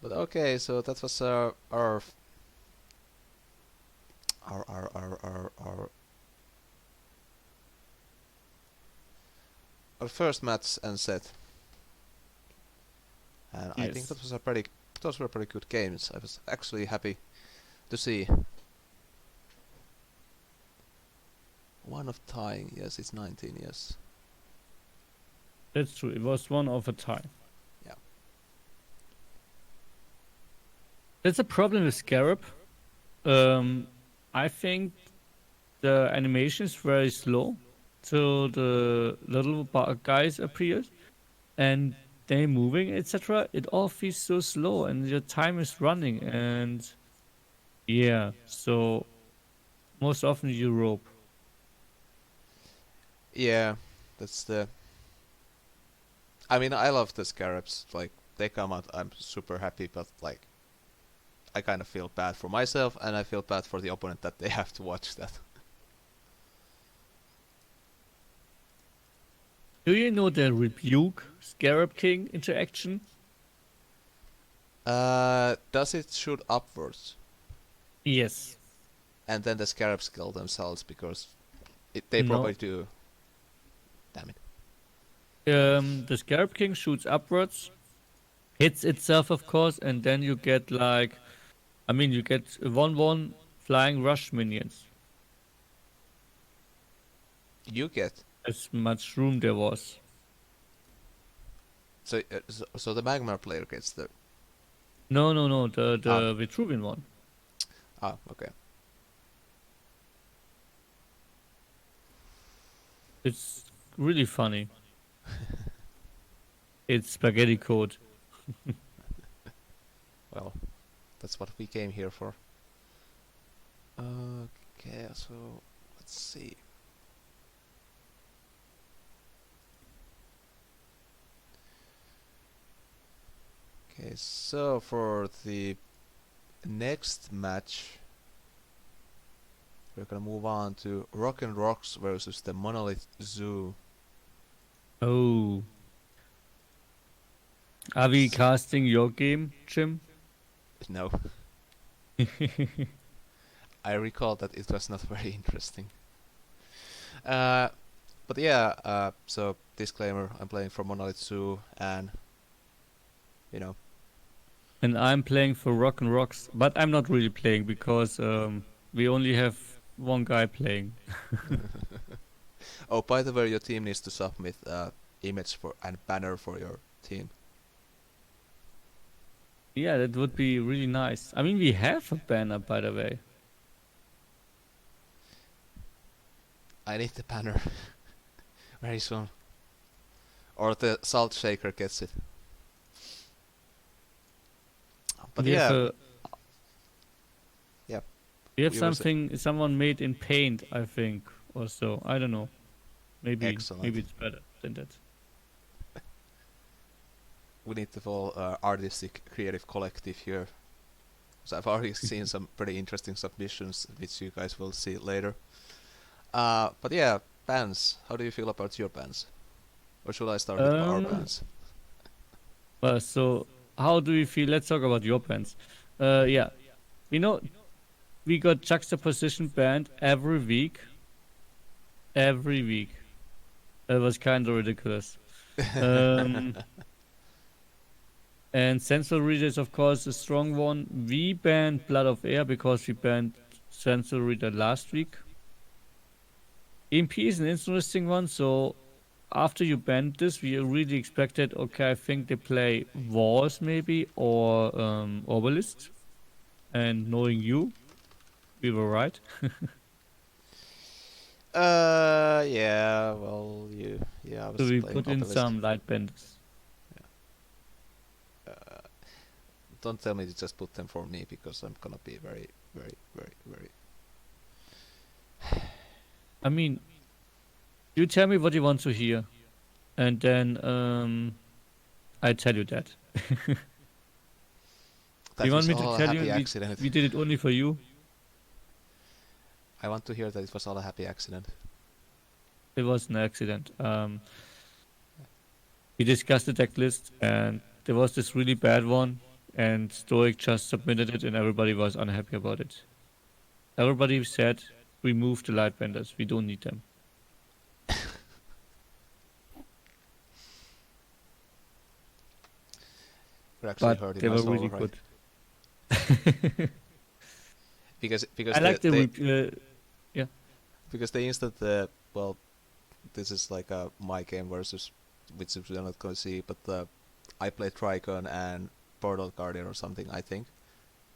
But okay, so that was our first match and set. And I think Yes. those were pretty good games. I was actually happy to see. One of tying, yes, it's 19, yes. That's true. It was one of a time. Yeah. That's a problem with Scarab. I think the animation is very slow till the little guys appear, and they moving, etc. It all feels so slow, and your time is running, and yeah. So most often you rope. Yeah, that's the. I mean, I love the scarabs. Like, they come out, I'm super happy, but like, I kind of feel bad for myself, and I feel bad for the opponent that they have to watch that. Do you know the Rebuke Scarab King interaction? Does it shoot upwards? Yes. And then the scarabs kill themselves because they No. probably do. Damn it. The Scarab King shoots upwards, hits itself, of course, and then you get like, I mean, you get 1/1 flying rush minions. You get. As much room there was. So the Magmar player gets the. No, no, no, the Ah, Vitruvian one. Okay. It's really funny. It's spaghetti code. Well, that's what we came here for. Okay, so let's see. Okay, so for the next match, we're gonna move on to Rock and Rocks versus the Monolith Zoo. Oh. Are we casting your game, Jim? No, I recall that it was not very interesting. But yeah, so disclaimer, I'm playing for Monolith Zoo, and you know, And I'm playing for Rock and Rocks, but I'm not really playing because we only have one guy playing. oh, by the way, your team needs to submit image for and banner for your team. Yeah, that would be really nice. I mean, we have a banner, by the way. I need the banner very soon, or the Salt Shaker gets it. But We have yeah, a, yeah, we have you were sa- something someone made in paint, I think, or so. I don't know. Maybe excellent. it's better than that. We need the full artistic creative collective here. So I've already seen some pretty interesting submissions, which you guys will see later. But yeah, bands. How do you feel about your bands? Or should I start with our Um, bands? well, so how do we feel? Let's talk about your bands. Yeah, you know, we got juxtaposition banned every week. Every week. It was kind of ridiculous. Um, and Sensory Reader is, of course, a strong one. We banned Blood of Air because we banned Sensory Reader last week. EMP is an interesting one. So after you banned this, we really expected, okay, I think they play Wars maybe or Duelyst. And knowing you, we were right. Yeah, well, I So was we playing put in Obelisk. some light benders. Don't tell me to just put them for me because I'm gonna be very, very, very, very. I mean, you tell me what you want to hear, and then I tell you that. That You want was me to all a tell you happy accident. we did it only for you? I want to hear that it was all a happy accident. It was an accident. We discussed the deck list, and there was this really bad one, and Stoic just submitted it, and everybody was unhappy about it. Everybody said, remove the light benders. We don't need them. You're actually But hurting they my were soul, really right? good. Because I like the because the instant well, this is like my game versus which we're not gonna see, but I played Tricon and Portal Guardian or something, I think.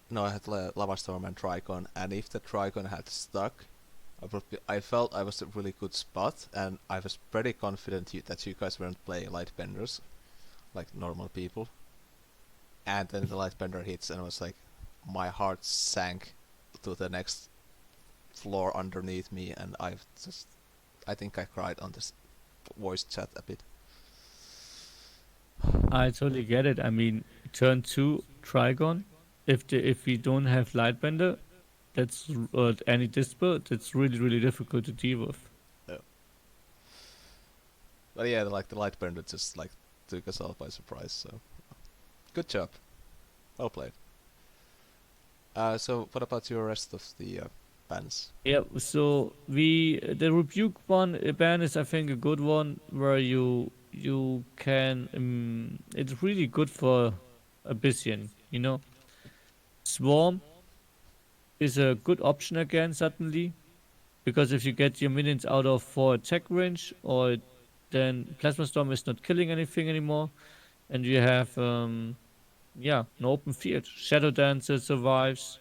No, I had Lava Storm and Tricon, and if the Tricon had stuck, I felt I was a really good spot, and I was pretty confident that you guys weren't playing Lightbenders like normal people. And then the Lightbender hits, and I was like, my heart sank to the next floor underneath me, and I think I cried on this voice chat a bit. I totally get it. I mean, turn 2 Trigon. If we don't have Lightbender, that's any Dispel, that's really difficult to deal with. Yeah. But yeah, like the Lightbender just like took us all by surprise. So good job. Well played. So what about your rest of the bans? Yeah, so the rebuke one ban is I think a good one where you can it's really good for Abyssian, you know. Swarm is a good option again suddenly because if you get your minions out of 4 attack range or then Plasma Storm is not killing anything anymore and you have yeah, an open field. Shadow Dancer survives.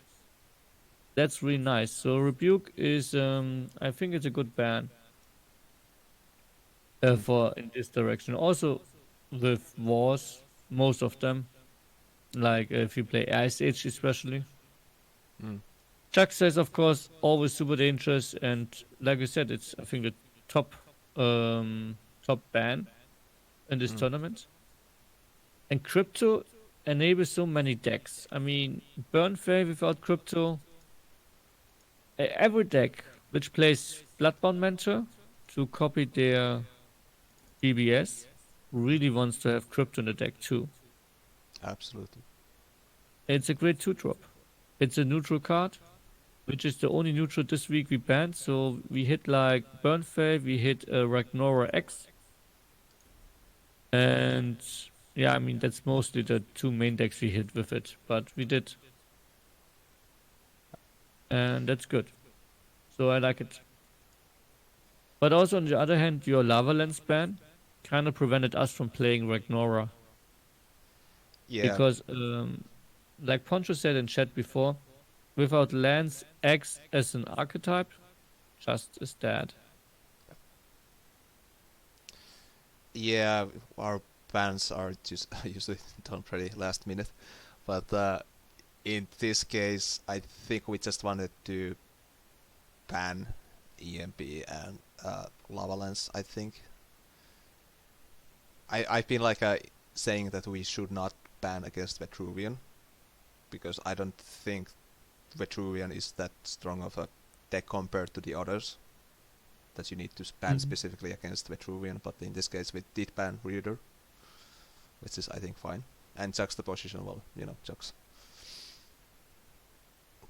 That's really nice. So Rebuke is I think it's a good ban Mm. for in this direction. Also with wars, most of them, like if you play Ice Age especially. Mm. Chuck says of course always super dangerous and like I said, it's I think the top top ban in this Mm. tournament. And crypto enables so many decks. I mean, Burn Fey without crypto, every deck which plays Bloodbound Mentor to copy their DBS really wants to have crypto in the deck too. Absolutely. It's a great 2-drop. It's a neutral card, which is the only neutral this week we banned. So we hit like Burn Fey, we hit Ragnora X, and yeah, I mean that's mostly the 2 main decks we hit with it, but we did, and that's good. So I like it. But also on the other hand, your Lava Lens ban kind of prevented us from playing Ragnora Yeah. because, like Poncho said in chat before, without Lance X as an archetype, just is dead. Yeah, our bans are just usually done pretty last minute, but in this case, I think we just wanted to ban EMP and Lava Lens. I think I've been like saying that we should not ban against Vetruvian because I don't think Vetruvian is that strong of a deck compared to the others that you need to ban specifically against Vetruvian, but in this case we did ban Reader, which is I think fine. And Juxtaposition, well, you know, Jux.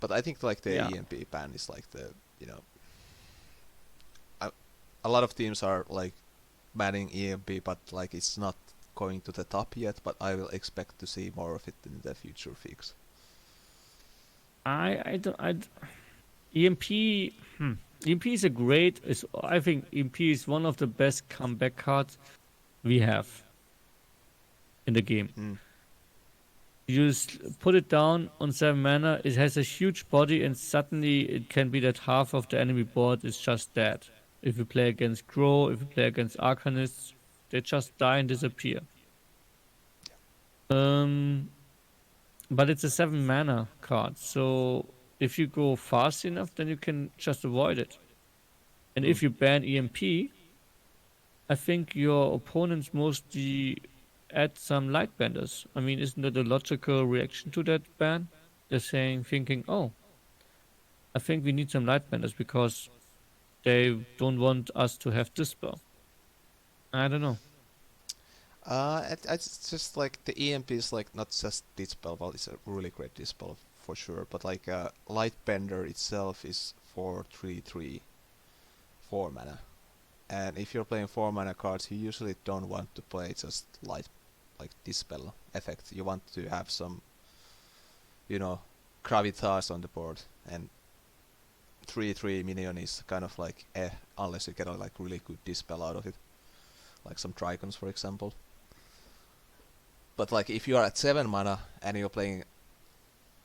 But I think like the Yeah. EMP ban is like the, you know, a lot of teams are like banning EMP, but like it's not going to the top yet, but I will expect to see more of it in the future fix. I don't EMP EMP is a great is I think EMP is one of the best comeback cards we have in the game. Mm. You just put it down on 7 mana, it has a huge body, and suddenly it can be that half of the enemy board is just dead. If you play against Crow, if you play against Arcanists, they just die and disappear. Um, but it's a 7 mana card, so if you go fast enough, then you can just avoid it. And if you ban EMP, I think your opponents mostly add some Lightbenders. I mean, isn't that a logical reaction to that ban? They're thinking, oh, I think we need some Lightbenders because they don't want us to have Dispel. I don't know. It's just like the EMP is like not just dispel, well, it's a really great dispel for sure, but like Lightbender itself is 4/3/3 4 mana, and if you're playing 4 mana cards, you usually don't want to play just light like dispel effect. You want to have some, you know, gravitas on the board, and 3/3 minion is kind of like unless you get a like really good dispel out of it, like some Dragons for example. But like if you are at 7 mana and you're playing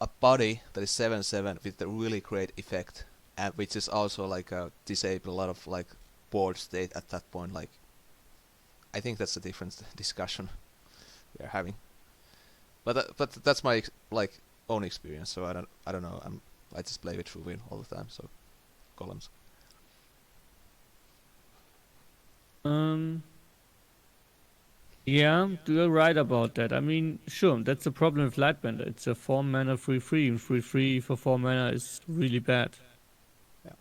a body that is 7/7 with a really great effect, and which is also like disable a lot of like board state at that point, like I think that's a different discussion we are having. But that's my like own experience, so I don't know. I just play with True all the time, so columns. Yeah, you're right about that. I mean, sure, that's the problem with Lightbender. It's a 4 mana 3/3, and 3/3 for 4 mana is really bad. Yeah.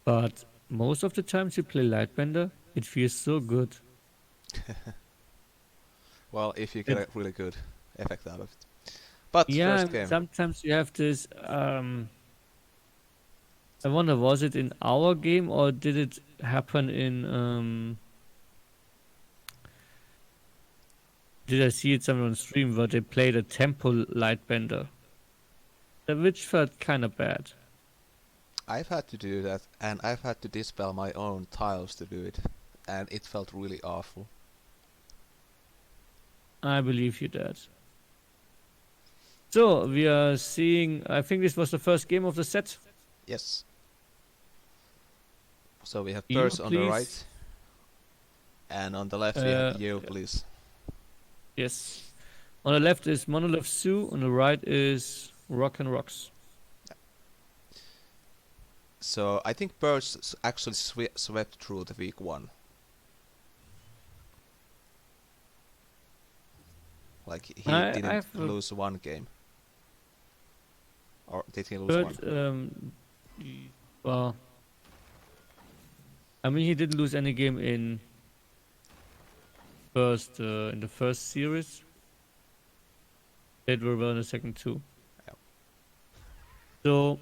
But most of the times you play Lightbender, it feels so good. Well, if you get a really good effect out of it. But Yeah, I first mean, game, sometimes you have this. I wonder, was it in our game or did it happen in? Did I see it somewhere on stream where they played a temple lightbender, which felt kind of bad. I've had to do that, and I've had to dispel my own tiles to do it, and it felt really awful. I believe you that. So we are seeing. I think this was the first game of the set. Yes. So we have You Birds on the please. right, and on the left we have Uh, You, please. yes. On the left is Monolith Zoo. On the right is Rock and Rocks. So I think Birds actually swept through the week 1. Like he I didn't have lose one game. Or did he lose one? heard. Well, I mean, he didn't lose any game in the first series. They were well in the second two. Yeah. So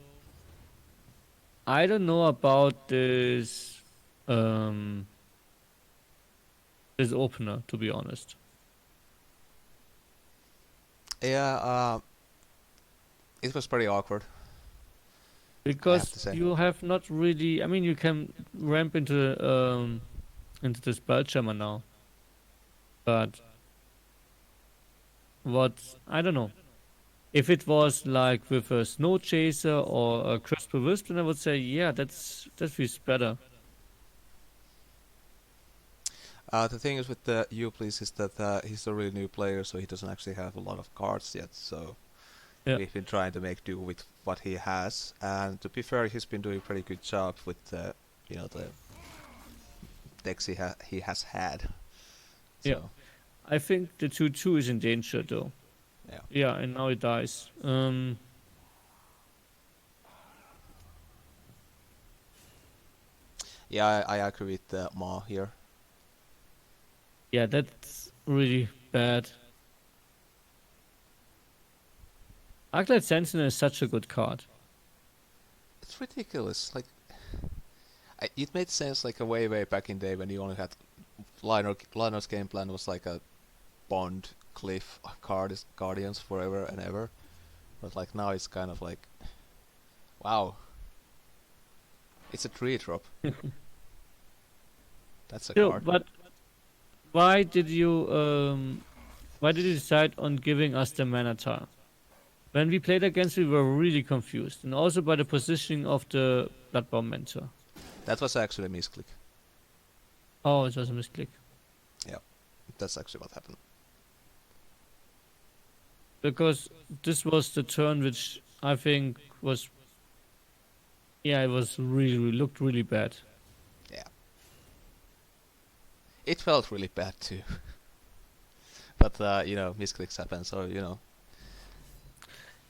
I don't know about this opener, to be honest, Yeah, it was pretty awkward, I have because to say. you have not really. I mean, you can ramp into the Spelljammer now, but what I don't know. If it was like with a Snow Chaser or a Crisper Wisp, then I would say, yeah, that feels better. The thing is with the You, please, is that he's a really new player, so he doesn't actually have a lot of cards yet. So Yeah, we've been trying to make do with what he has, and to be fair, he's been doing a pretty good job with the decks he has had. yeah. So I think the 2/2 is in danger though. yeah, Yeah, and now it dies. yeah, I agree with Ma here. Yeah, that's really bad. Arclight Sentinel is such a good card. It's ridiculous. Like it made sense like a way back in day when you only had Liner's game plan was like a Bond, Cliff, Guardians forever and ever. But like now it's kind of like, wow, it's a 3-drop. That's a So, card. but why did you decide on giving us the mana tile? When we played against, we were really confused, and also by the positioning of the Bloodborne Mentor. That was actually a misclick. Oh, it was a misclick. Yeah, that's actually what happened. Because this was the turn which I think was, yeah, it was really looked really bad. Yeah, it felt really bad too. But misclicks happen, so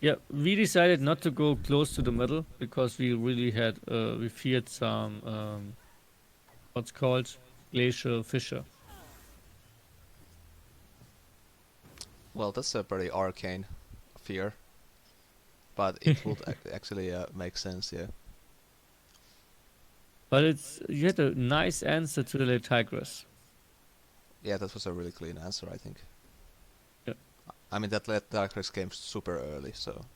Yeah, we decided not to go close to the middle because we really had we feared some what's called glacial fissure. Well, that's a pretty arcane fear, but it would actually make sense, yeah. But you had a nice answer to the late Tigress. Yeah, that was a really clean answer, I think. Yeah. I mean, that led Darkness came super early, so.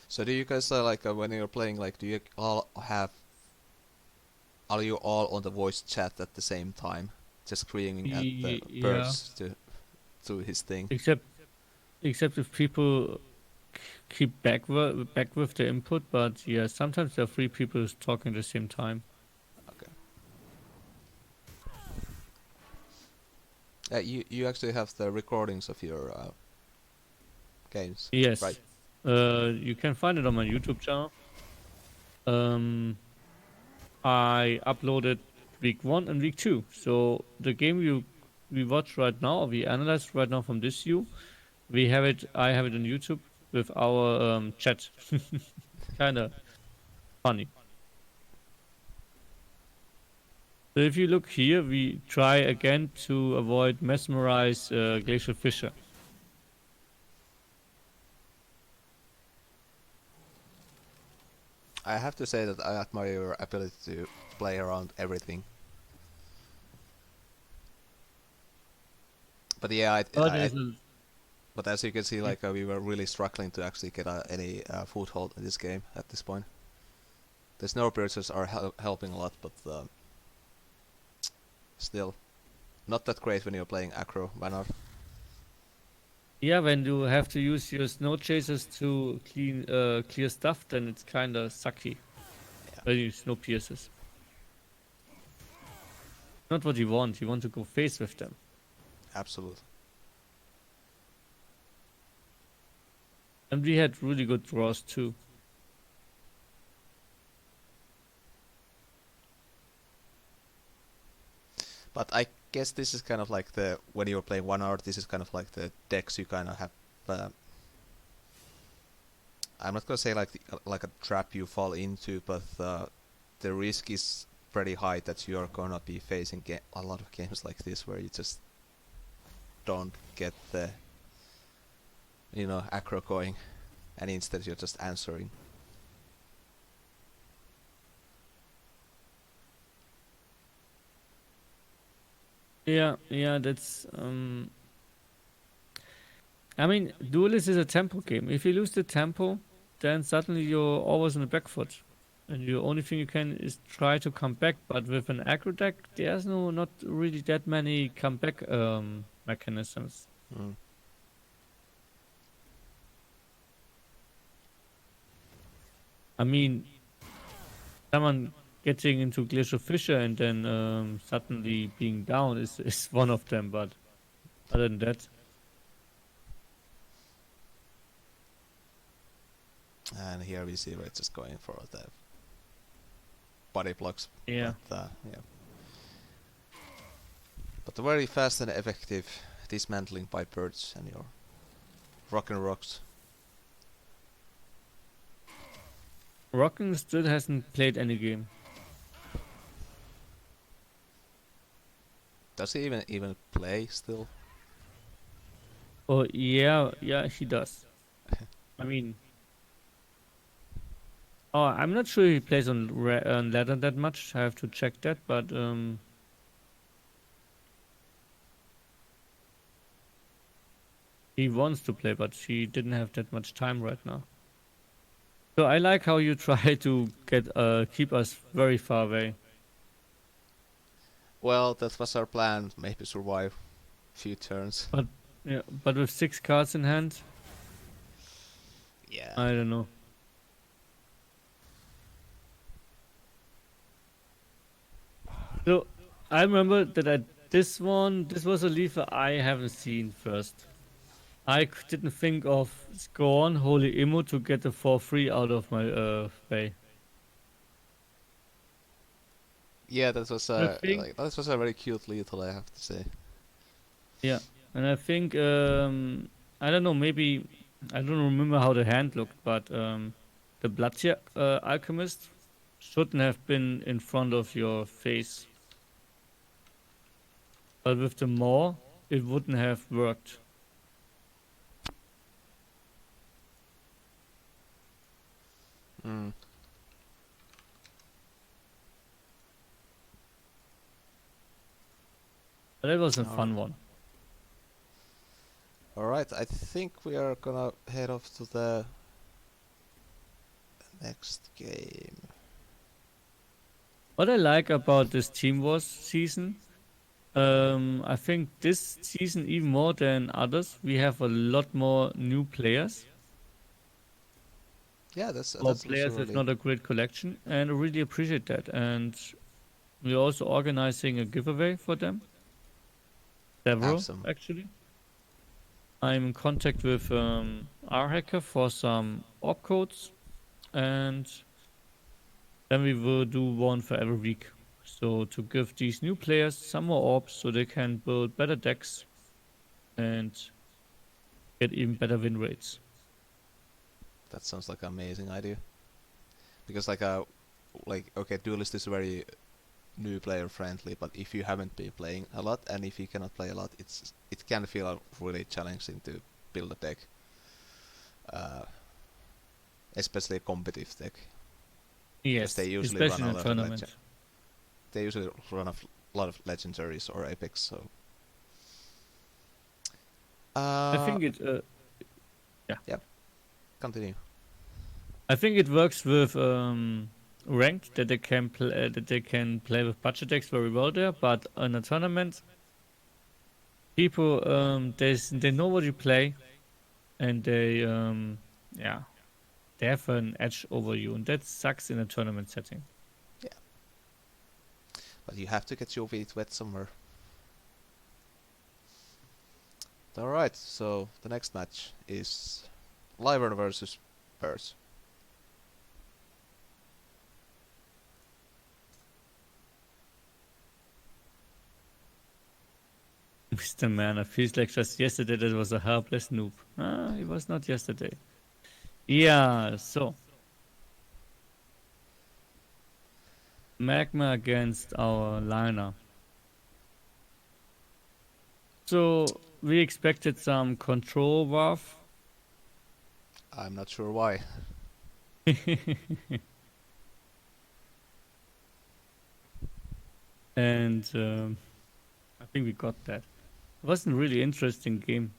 So do you guys like when you're playing, like, do you all have? Are you all on the voice chat at the same time, just screaming at the Yeah, birds to do his thing? except if people keep back with the input, but yeah, sometimes there are three people talking at the same time. Okay. You actually have the recordings of your games, Yes. right? You can find it on my YouTube channel. I uploaded week 1 and week 2. So the game we watch right now, or we analyze right now from this view, we have it. I have it on YouTube with our chat. Kind of funny. So if you look here, we try again to avoid mesmerize Glacial Fissure. I have to say that I admire your ability to play around everything. But yeah, Oh, there's a, but as you can see, like we were really struggling to actually get any foothold in this game at this point. The snowpiercers are helping a lot, but still not that great when you're playing aggro banner. yeah, when you have to use your snow chasers to clear stuff, then it's kind of sucky. Yeah, When you snow pierces. Not what you want. You want to go face with them. absolutely. And we had really good draws too. But I guess this is kind of like the when you're playing 1 hour. This is kind of like the decks you kind of have. I'm not gonna say like a trap you fall into, but the risk is pretty high that you're gonna be facing a lot of games like this where you just don't get the aggro going, and instead you're just answering. Yeah, that's I mean, Duelist is a tempo game. If you lose the tempo, then suddenly you're always on the back foot. And the only thing you can is try to come back, but with an aggro deck, there's not really that many comeback mechanisms. Mm. I mean, someone getting into Glacial Fissure and then suddenly being down is one of them, but other than that, And here we see we're just going for the body blocks. yeah. But yeah. But very fast and effective dismantling by birds and your rock and rocks. Rocking still hasn't played any game. Does he even play still? Oh yeah, he does. I mean, oh, I'm not sure he plays on ladder that much. I have to check that, but he wants to play, but he didn't have that much time right now. So I like how you try to keep us very far away. Well, that was our plan. Maybe survive a few turns. But yeah, but with 6 cards in hand, Yeah. I don't know. So I remember that this was a lever I haven't seen first. I didn't think of Scorn, Holy Immo to get a 4-3 out of my bay. Yeah, that was I think, that was a very cute little, I have to say. yeah, and I think I don't know, maybe I don't remember how the hand looked, but the Bloodseer Alchemist shouldn't have been in front of your face. But with the Maw, it wouldn't have worked. Mm. But that was a Alright. fun one. Alright, I think we are gonna head off to the next game. What I like about this Team Wars season, I think this season even more than others, we have a lot more new players Yeah, or that's players with really not a great collection, and I really appreciate that. And we're also organizing a giveaway for them. Several, awesome. actually. I'm in contact with R-Hacker for some orb codes, and then we will do one for every week. So to give these new players some more orbs so they can build better decks and get even better win rates. That sounds like an amazing idea. Because like okay, Duelyst is very new player friendly, but if you haven't been playing a lot and if you cannot play a lot, it can feel really challenging to build a deck, uh, especially a competitive deck, because Yes, they usually run especially a in a lot of tournament. they usually run a lot of legendaries or epics. So I uh, think it. Yeah. yeah, continue. I think it works with ranked that they can play with budget decks very well there, but in a tournament, people they know what you play and they yeah they have an edge over you, and that sucks in a tournament setting. Yeah, but you have to get your feet wet somewhere. All right, so the next match is Lyvern versus Purse. Mr. Mana feels like just yesterday that was a helpless noob. Ah, it was not yesterday. Yeah, so Magma against our liner. So we expected some control buff. I'm not sure why. And I think we got that. It was a really interesting game.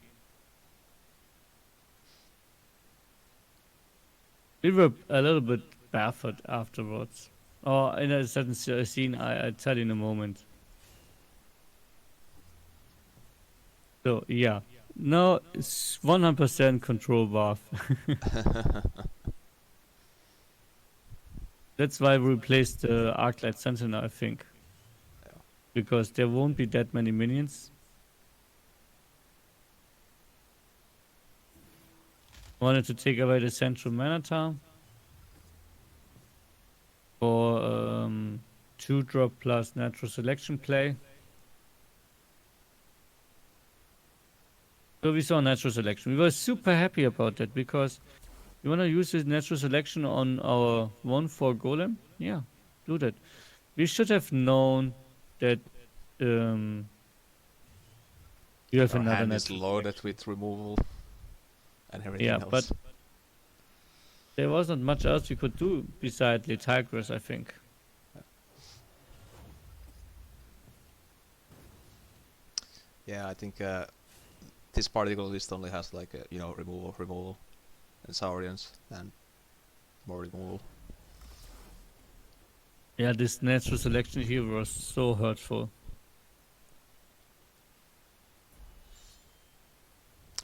We were a little bit baffled afterwards. Or in a certain scene, I'll tell you in a moment. So yeah, no, it's 100% control buff. That's why we replaced the Arclight Sentinel, I think, Yeah. because there won't be that many minions. Wanted to take away the central mana town for 2-drop plus natural selection play. So we saw natural selection. We were super happy about that because you want to use this natural selection on our 1/4 golem? Yeah, do that. We should have known that um, you have Our another hand is natural loaded selection. with removal and Yeah, everything but else. there wasn't much else we could do beside Tigris, I think. Yeah, I think this particular list only has like removal, and Saurians, and more removal. Yeah, this natural selection here was so hurtful.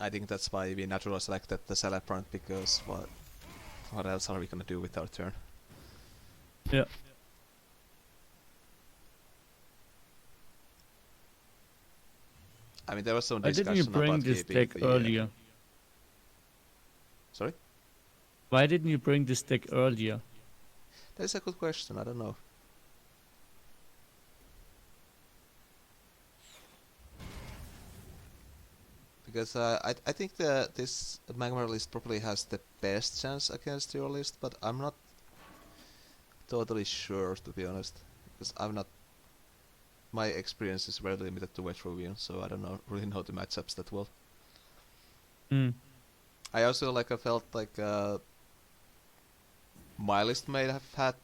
I think that's why we naturally selected the Celebrant, because what else are we gonna do with our turn? Yeah. I mean, there was some Why didn't you discussion bring about this keeping deck the. earlier? Sorry? Why didn't you bring this deck earlier? That is a good question. I don't know. Because I think this Magmar list probably has the best chance against your list, but I'm not totally sure, to be honest. Because I'm not. My experience is very limited to Vetruvian, so I don't really know the matchups that well. Hmm. I also I felt like my list may have had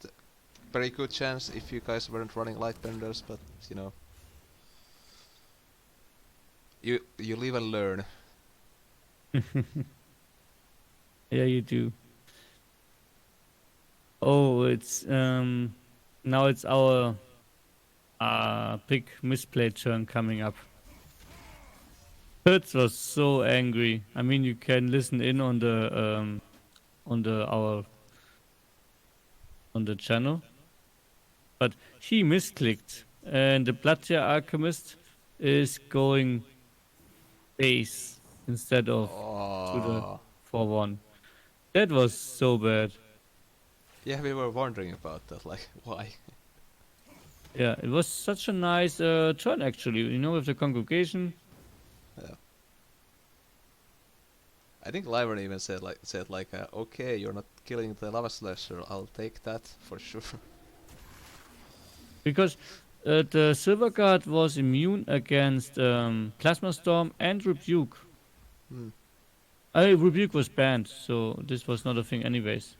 very good chance if you guys weren't running Lightbenders, but you know, you live and learn. Yeah, you do. Oh, it's now it's our big misplay turn coming up. Hertz was so angry. I mean, you can listen in on our on the channel, but he misclicked, and the Platia Alchemist is going base instead of to the Oh, 4/1. That was so bad. yeah, we were wondering about that. Like, why? Yeah, it was such a nice turn actually. You know, with the congregation. Yeah. I think Lyvern even said okay, you're not killing the lava slasher. I'll take that for sure. Because the Silver Guard was immune against Plasma Storm and Rebuke. Hmm. Rebuke was banned, so this was not a thing anyways.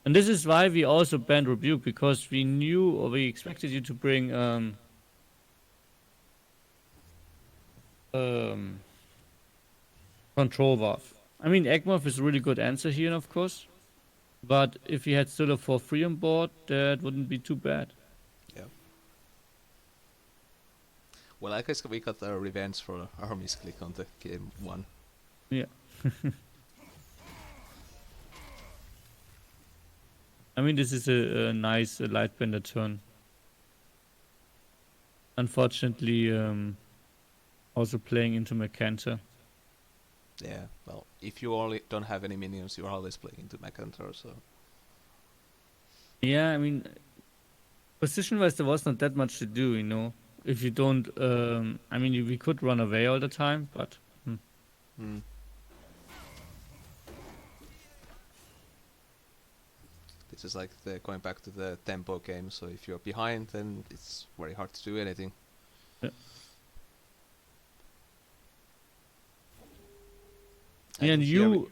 And this is why we also banned Rebuke, because we knew or we expected you to bring um, Control Valve. I mean, Egmoth is a really good answer here, of course. But if you had still a 4-3 on board, that wouldn't be too bad. Yeah. Well, I guess we got our revenge for our misclick on the game 1. Yeah. I mean, this is a nice Lightbender turn. Unfortunately, also playing into Mercantor. Yeah, well, if you only don't have any minions, you're always playing into Mercantor, so... Yeah, I mean, position-wise, there was not that much to do, you know. If you don't, I mean, we could run away all the time, but... Hmm. This is like going back to the tempo game, so if you're behind, then it's very hard to do anything. Yeah. I And think here you,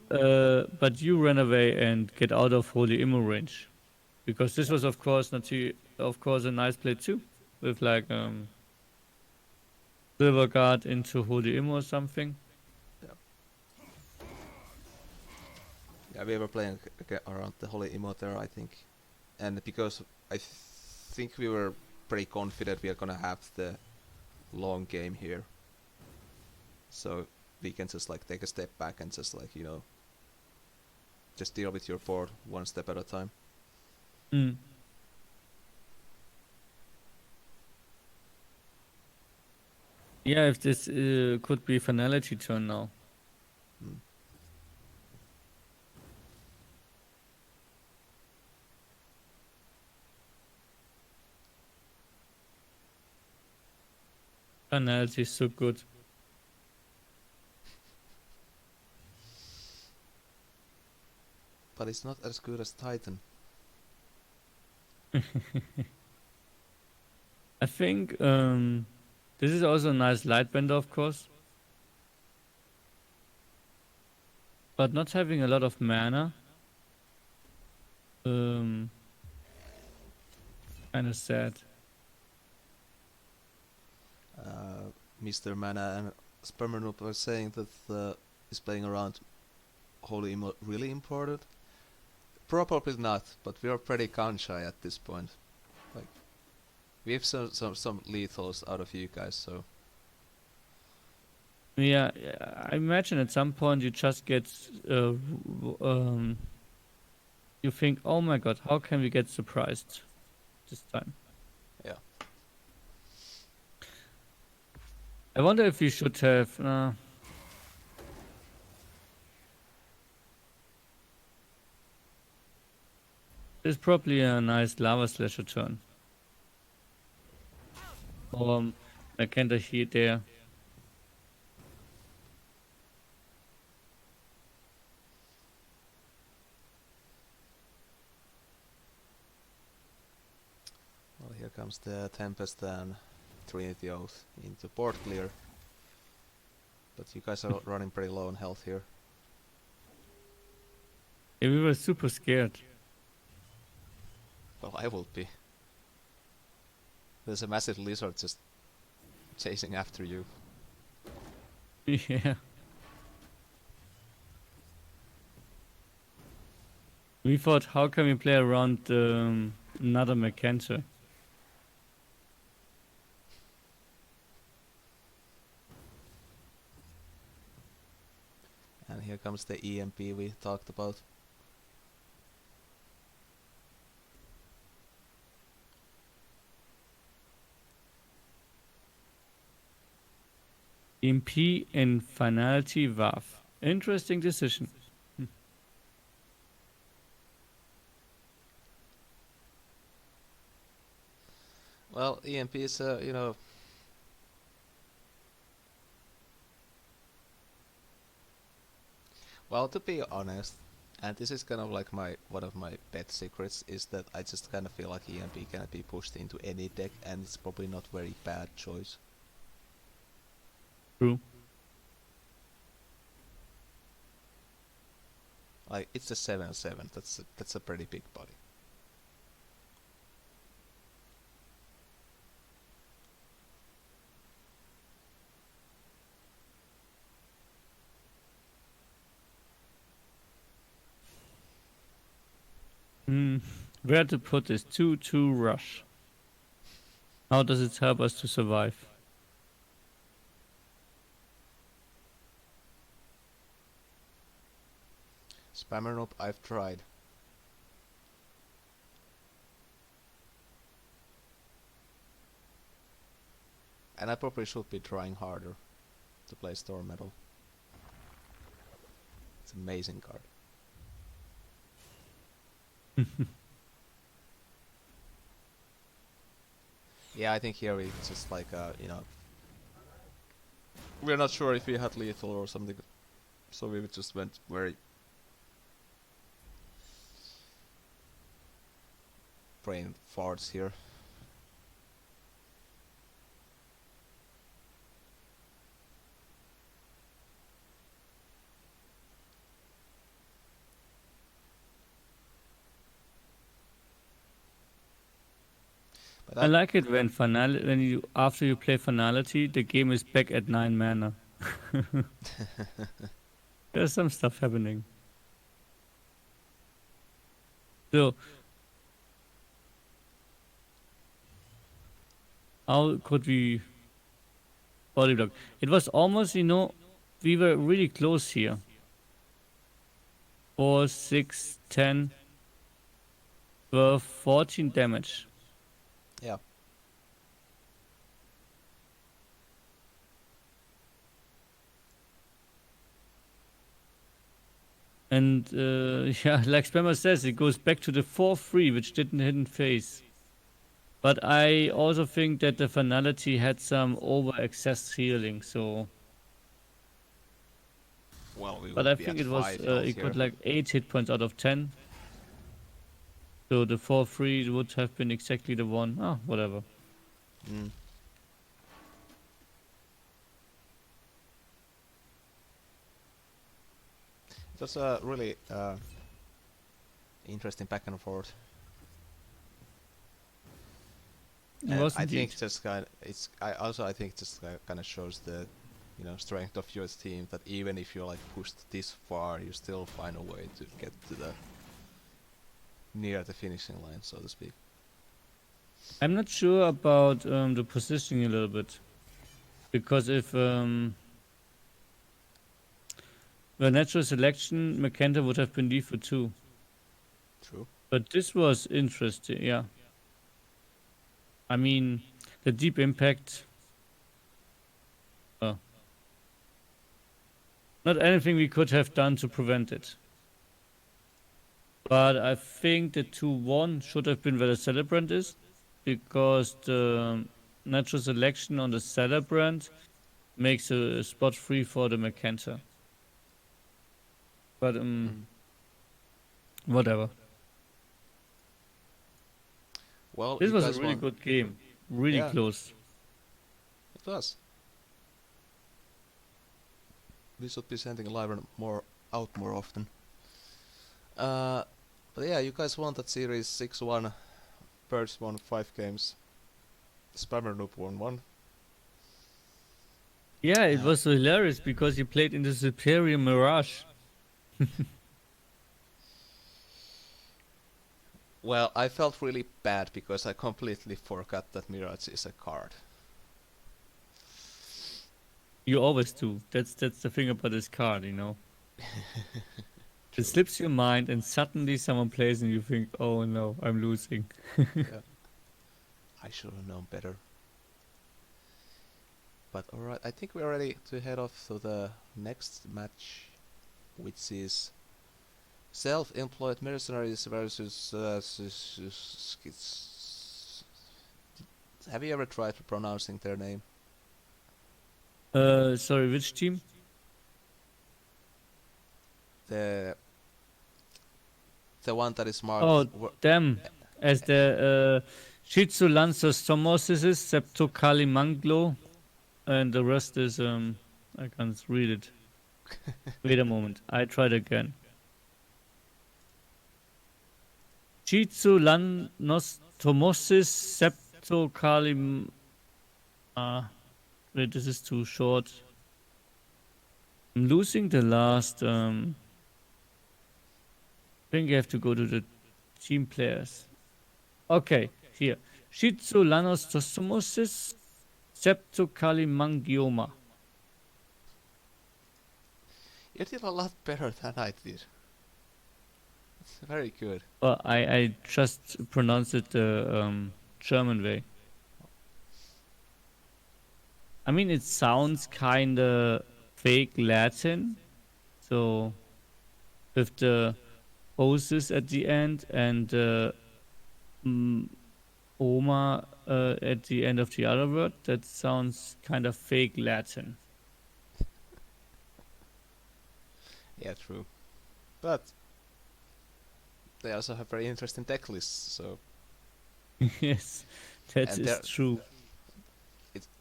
but you ran away and get out of Holy Immo range. Because this was, of course, of course, a nice play too. With like, Silver Guard into Holy Immo or something. Yeah, we were playing around the Holy Immo there, I think. And because I think we were pretty confident we are gonna have the long game here. So we can just like take a step back and just like, you know, just deal with your board one step at a time. Mm. Yeah, if this could be finality turn now. Mm. Finality is so good. But it's not as good as Titan. I think this is also a nice Lightbender, of course. But not having a lot of mana. Kind of sad. Mr. Mana and Spermanoob were saying that is playing around Holy Immo really important? Probably not, but we are pretty gun shy at this point. Like, we have some lethals out of you guys, so Yeah, I imagine at some point you just get you think, oh my god, how can we get surprised this time? yeah. I wonder if we should have. It's probably a nice lava slasher turn. Or I can't hear there. Well, here comes the Tempest and Trinity Oath into board clear. But you guys are running pretty low on health here. Yeah, we were super scared. Well, I will be. There's a massive lizard just chasing after you. Yeah. We thought, how can we play around another Mercantor? And here comes the EMP we talked about. MP in finality Valve. Interesting decision. Well, EMP is, you know... Well, to be honest, And this is kind of like one of my pet secrets is that I just kind of feel like EMP can be pushed into any deck, and it's probably not very bad choice. True. Like it's a 7/7. That's a pretty big body. Where to put this? 2/2 rush. How does it help us to survive? Spammer Noob, I've tried. And I probably should be trying harder to play Storm Metal. It's an amazing card. Yeah, I think here we just like, we're not sure if we had lethal or something, so we just went very brain farts here. But I like it when after you play Finality, the game is back at 9 mana. There's some stuff happening. So, how could we body block? It was almost, we were really close here. 4, 6, 10, 12, 14 damage. yeah. And yeah, like Spammer says, it goes back to the 4/3, which didn't phase. But I also think that the Finality had some over excess healing, so. Well, we But would I be think at it was 5 health it here. got like 8 hit points out of 10. So the 4/3 would have been exactly the one. Oh, whatever. Mm. It was a really interesting back and forth. It And was I indeed. think just I think just kind of shows the strength of your team, that even if you're like pushed this far, you still find a way to get to the near the finishing line, so to speak. I'm not sure about the positioning a little bit. Because if the natural selection, Macenta would have been default too. True. But this was interesting, yeah. I mean, the deep impact. Oh. Not anything we could have done to prevent it. But I think the 2/1 should have been where the Celebrant is, because the natural selection on the Celebrant makes a spot free for the Macenta. But whatever. Well, This you was a guys really want. good game. Really Yeah. close. It was. We should be sending Lyran out more often. But yeah, you guys won that series 6-1. Birds won 5 games. Spammer Noob won 1. Yeah, it Yeah. was hilarious because you played in the Superior Mirage. Well, I felt really bad because I completely forgot that Mirage is a card. You always do. That's the thing about this card, It slips your mind and suddenly someone plays and you think, oh no, I'm losing. Yeah. I should have known better. But alright, I think we're ready to head off to the next match, which is self-employed mercenaries versus have you ever tried pronouncing their name? Sorry, which team? The the one that is Oh, marked. them. As the Shitsu Lancer Stomosis, Septocalimanglo, and the rest is I can't read it. Wait a moment. I tried again. Shitsu Lanostomosis Septocalim. Wait, this is too short. I'm losing the last. I think you have to go to the team players. Okay, here. Shitsu Lanostomosis Septocalimangioma. You did a lot better than I did. It's very good. Well, I just pronounced it the German way. I mean, it sounds kind of fake Latin. So, with the O's at the end and mm, Oma at the end of the other word, that sounds kind of fake Latin. Yeah, true. But they also have very interesting deck lists. So, Yes, that and is true.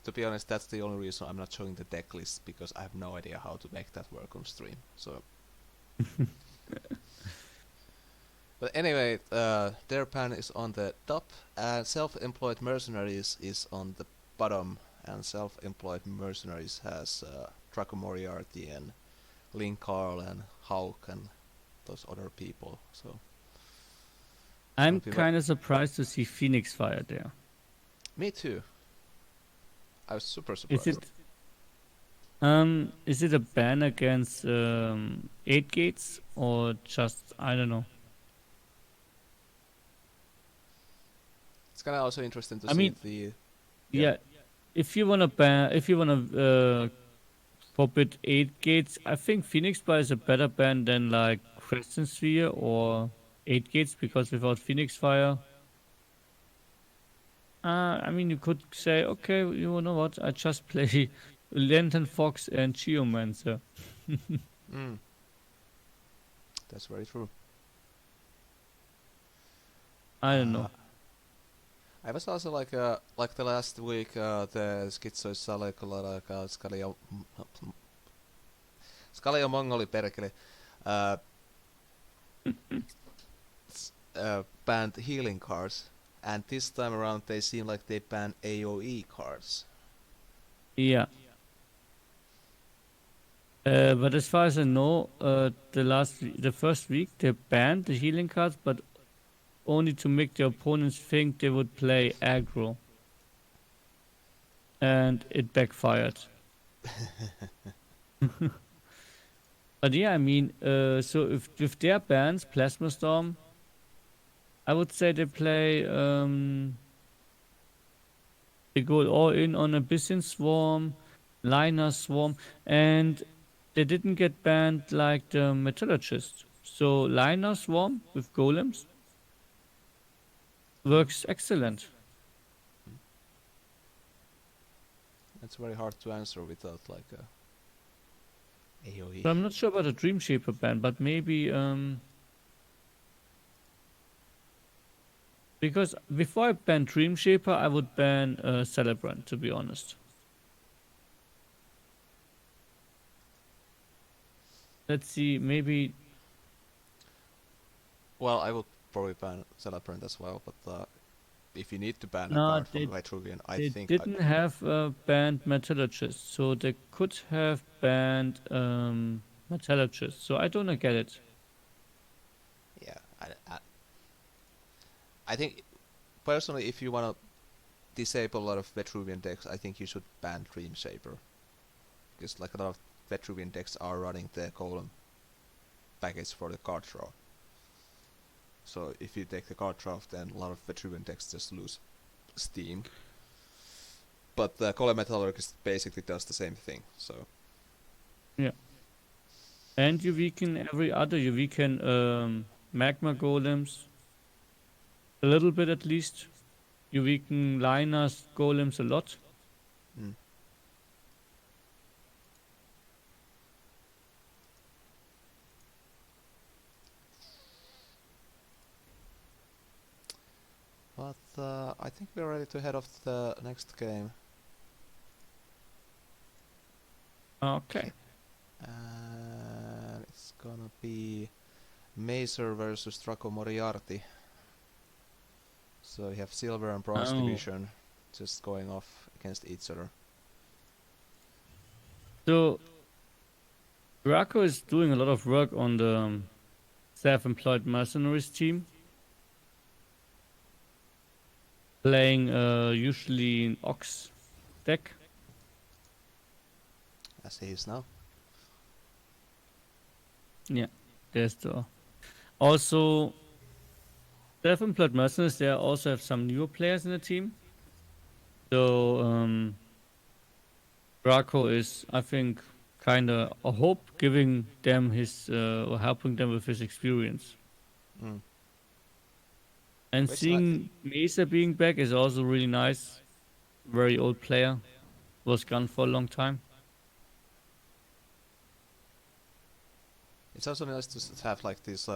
to be honest, that's the only reason I'm not showing the deck list, because I have no idea how to make that work on stream. So, but anyway, their pan is on the top, and self-employed mercenaries is on the bottom. And self-employed mercenaries has Draco Moriarty and Link Carl and Hawk and those other people. So I'm kind of surprised to see Phoenix Fire there. me too. I was super Is surprised. it a ban against 8 gates or just I don't know. It's kind of also interesting to I see mean, the yeah, if you wanna forbid 8 gates, I think Phoenix Fire is a better ban than like Crescent Sphere or 8 gates because without Phoenix Fire, I mean you could say okay, you know what? I just play Lantern Fox and Geomancer. Mm, that's very true. I don't Uh, know. I was also like the last week the Schizoissa Skalio Mongoli perkele banned healing cards, and this time around they seem like they banned AoE cards. Yeah. But as far as I know, the first week they banned the healing cards, but only to make the opponents think they would play aggro, and it backfired. But yeah, I mean, so if with their bans, Plasma Storm, I would say they go all in on Abyssinian Swarm, Liner Swarm, and they didn't get banned like the Metallurgist. So Liner Swarm with golems works excellent. It's very hard to answer without like a AoE. So I'm not sure about the Dream Shaper ban, but maybe because before I ban Dream Shaper, I would ban Celebrant, to be honest. Let's see, maybe Well, I would probably ban Celebrant as well, but if you need to ban a no, card from Vitruvian, I they think didn't have banned Metallurgist, so they could have banned Metallurgist. So I don't get it. yeah, I think personally, if you want to disable a lot of Vitruvian decks, I think you should ban Dream Shaper, because like a lot of Vitruvian decks are running the column package for the card draw. So if you take the card draw, then a lot of Vitruvian decks just lose steam. But the Column Metallurgist basically does the same thing. So Yeah. And you weaken every other. You weaken Magma Golems a little bit at least. You weaken Liners Golems a lot. mm. But I think we're ready to head off to the next game. Okay. And it's gonna be Mazer versus Draco Moriarty. So you have Silver and Bronze Oh. Division just going off against each other. So Draco is doing a lot of work on the self-employed mercenaries team. Playing usually an Ox deck. As he is now. Yeah, there's the. Also, self-employed mercenaries, they also have some newer players in the team. So, Draco is, I think, kind of a hope, giving them his, or helping them with his experience. Mm. And Which seeing Mesa being back is also really nice. Very old player. Was gone for a long time. It's also nice to have like these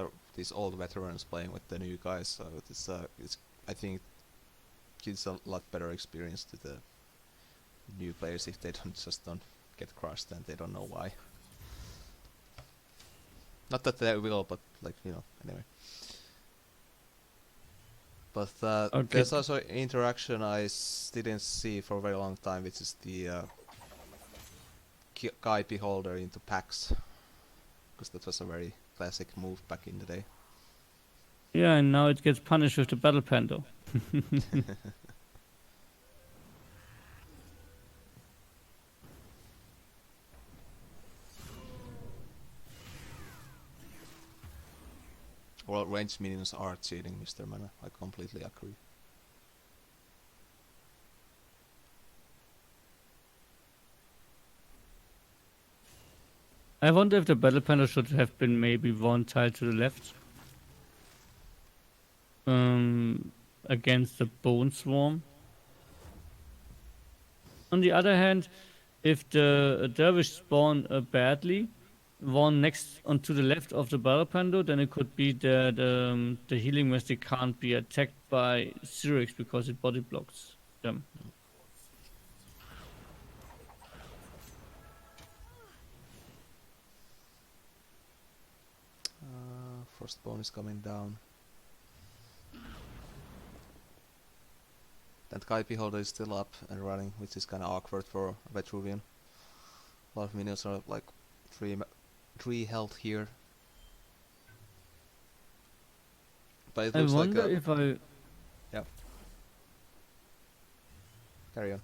old veterans playing with the new guys. So it's I think gives a lot better experience to the new players if they don't get crushed and they don't know why. Not that they will, but like anyway. But Okay. there's also interaction didn't see for a very long time, which is the guy beholder into packs, because that was a very classic move back in the day. Yeah, and now it gets punished with the Battle Pando. Well, ranged minions are cheating, Mr. Mana. I completely agree. I wonder if the Battle Panda should have been maybe one tile to the left. Against the Bone Swarm. On the other hand, if the Dervish spawn badly, one next onto the left of the Battle Pando, then it could be that the Healing Mystic can't be attacked by Cyrix because it body blocks them. Frostbone is coming down. That guy beholder is still up and running, which is kind of awkward for Vetruvian. A lot of minions are like 3 health here. But it I looks like wonder if I. Yeah. Carry on.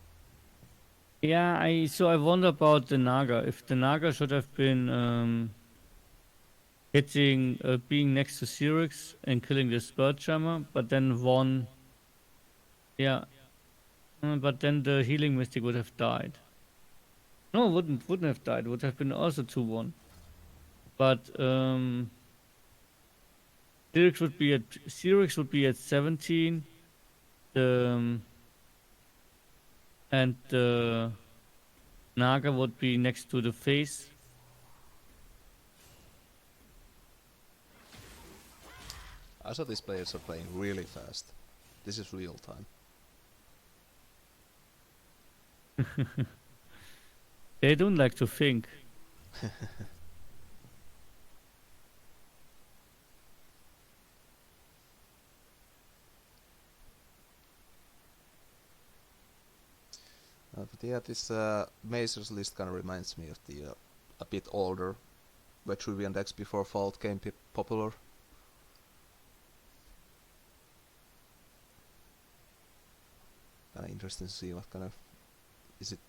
Yeah, I wonder about the Naga. If the Naga should have been hitting, being next to Cyrix and killing the Spurjammer, but then one. Yeah, but then the Healing Mystic would have died. No, wouldn't have died. Would have been also 2-1. But Cyrix would be at 17. And the Naga would be next to the face. I saw these players are playing really fast. This is real time. They don't like to think. But yeah, this Mazer's list kind of reminds me of the a bit older Vetruvian decks before Fault came popular. Kind of interesting to see what kind of is it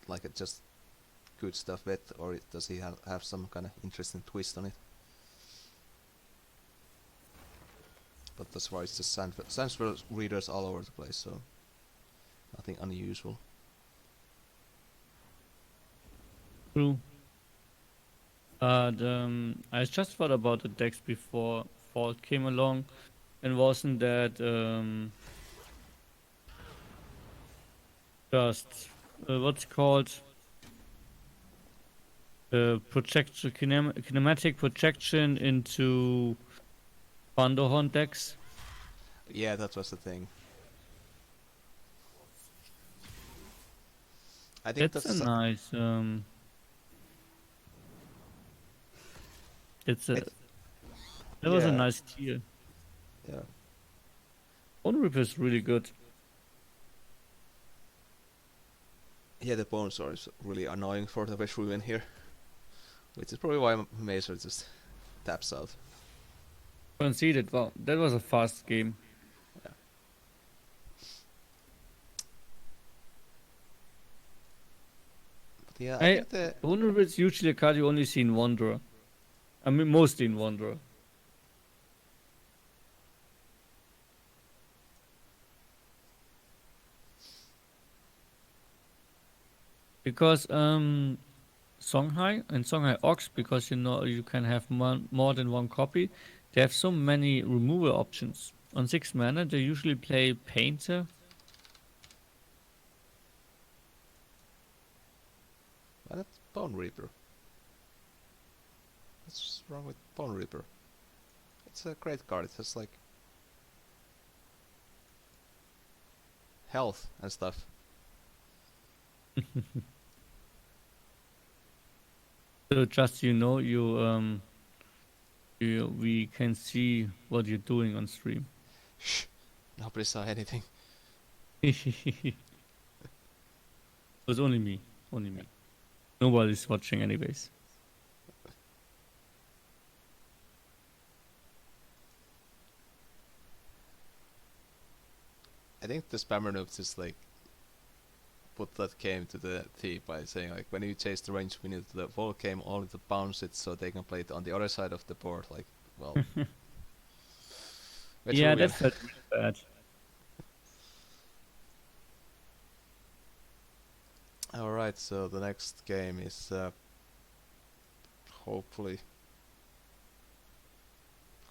like it just good stuff vet, or does he have some kind of interesting twist on it? But that's why it's just Sandstorm readers all over the place, so nothing unusual. True. But I just thought about the decks before Fault came along, and wasn't that just what's called projection kinematic projection into Thunderhorn decks? Yeah, that was the thing. I think It's a that's nice it's a it. that was a Yeah, nice tier. yeah, Bone Rip is really good. yeah. The bone sword is really annoying for the Veshruin here, which is probably why Mazer just taps out. Conceded. Wow, that was a fast game. Yeah, but yeah, I I think the Bone Rip is usually a card you only see in Wanderer. I mean, mostly in Wanderer. Because Songhai and Songhai Ox, because you know you can have more than one copy, they have so many removal options. On 6 mana, they usually play Painter. why not Bone Reaper? What's wrong with Bone Reaper? It's a great card. It has like health and stuff. So just you know, we can see what you're doing on stream. Shh, nobody saw anything. It was only me, only me. Nobody's watching anyways. I think the spammer noobs just like put that game to the tee by saying like when you chase the range minion to the wall game only to bounce it so they can play it on the other side of the board. Like, well, Yeah, Vetruvian. that felt really bad. Alright, so the next game is hopefully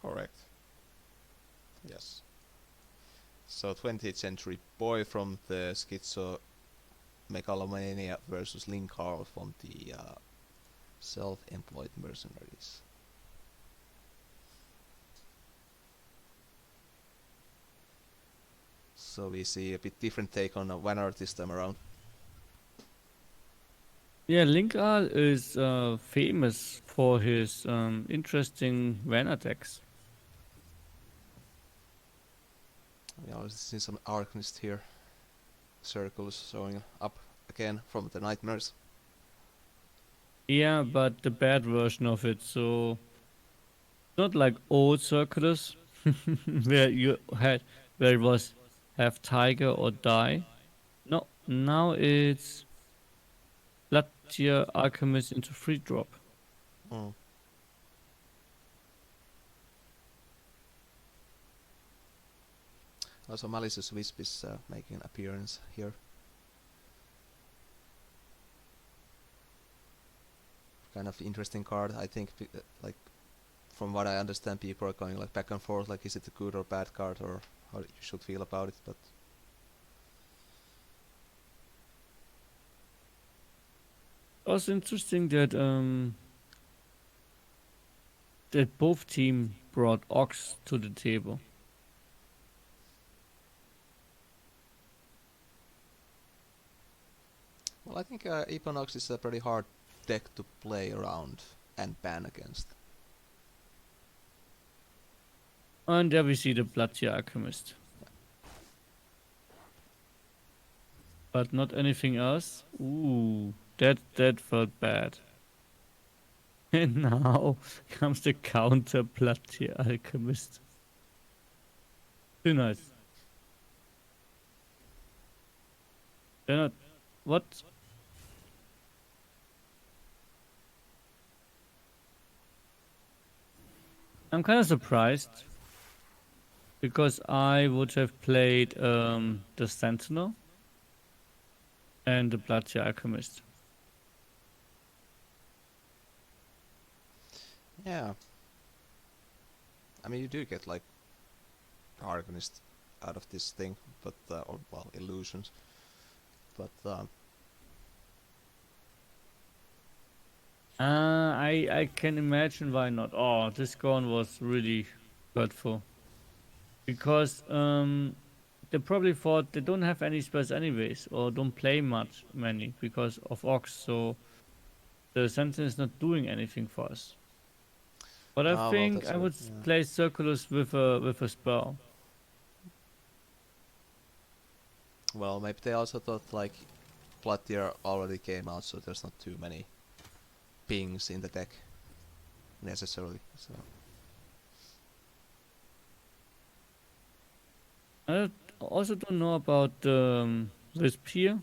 correct. Yes. So 20th Century Boy from the Schizo Megalomania versus Linkar from the Self-Employed Mercenaries. So we see a bit different take on Vanart this time around. Yeah, Linkal is famous for his interesting Van attacks. We also see some Arcanist here. Circles showing up again from the Nightmares. Yeah, but the bad version of it. So not like old Circulus, where you had where it was have Tiger or die. No, now it's Blood-Tier Alchemist into free drop. Mm. Also Malicious Wisp is making an appearance here. Kind of interesting card. I think like from what I understand people are going like back and forth like is it a good or bad card or how you should feel about it, but Also interesting that that both team brought Ox to the table. well I think Eponox is a pretty hard deck to play around and ban against. And there we see the Blood-Tier Alchemist. But not anything else. Ooh, that felt bad. And now comes the counter Blood-Tier Alchemist. Too nice. They're not. What? I'm kind of surprised because I would have played the Sentinel and the Blood-Tier Alchemist. Yeah. I mean you do get like Arcanist out of this thing, but or well illusions. But I can imagine why not. Oh, this gun was really hurtful because they probably thought they don't have any spells anyways, or don't play many because of Ox. So the Sentinel is not doing anything for us. But I Oh well, think that's I right. would Yeah. play Circulus with a spell. Well, maybe they also thought like Blood Tier already came out, so there's not too many pings in the deck necessarily. So I also don't know about Wisp here.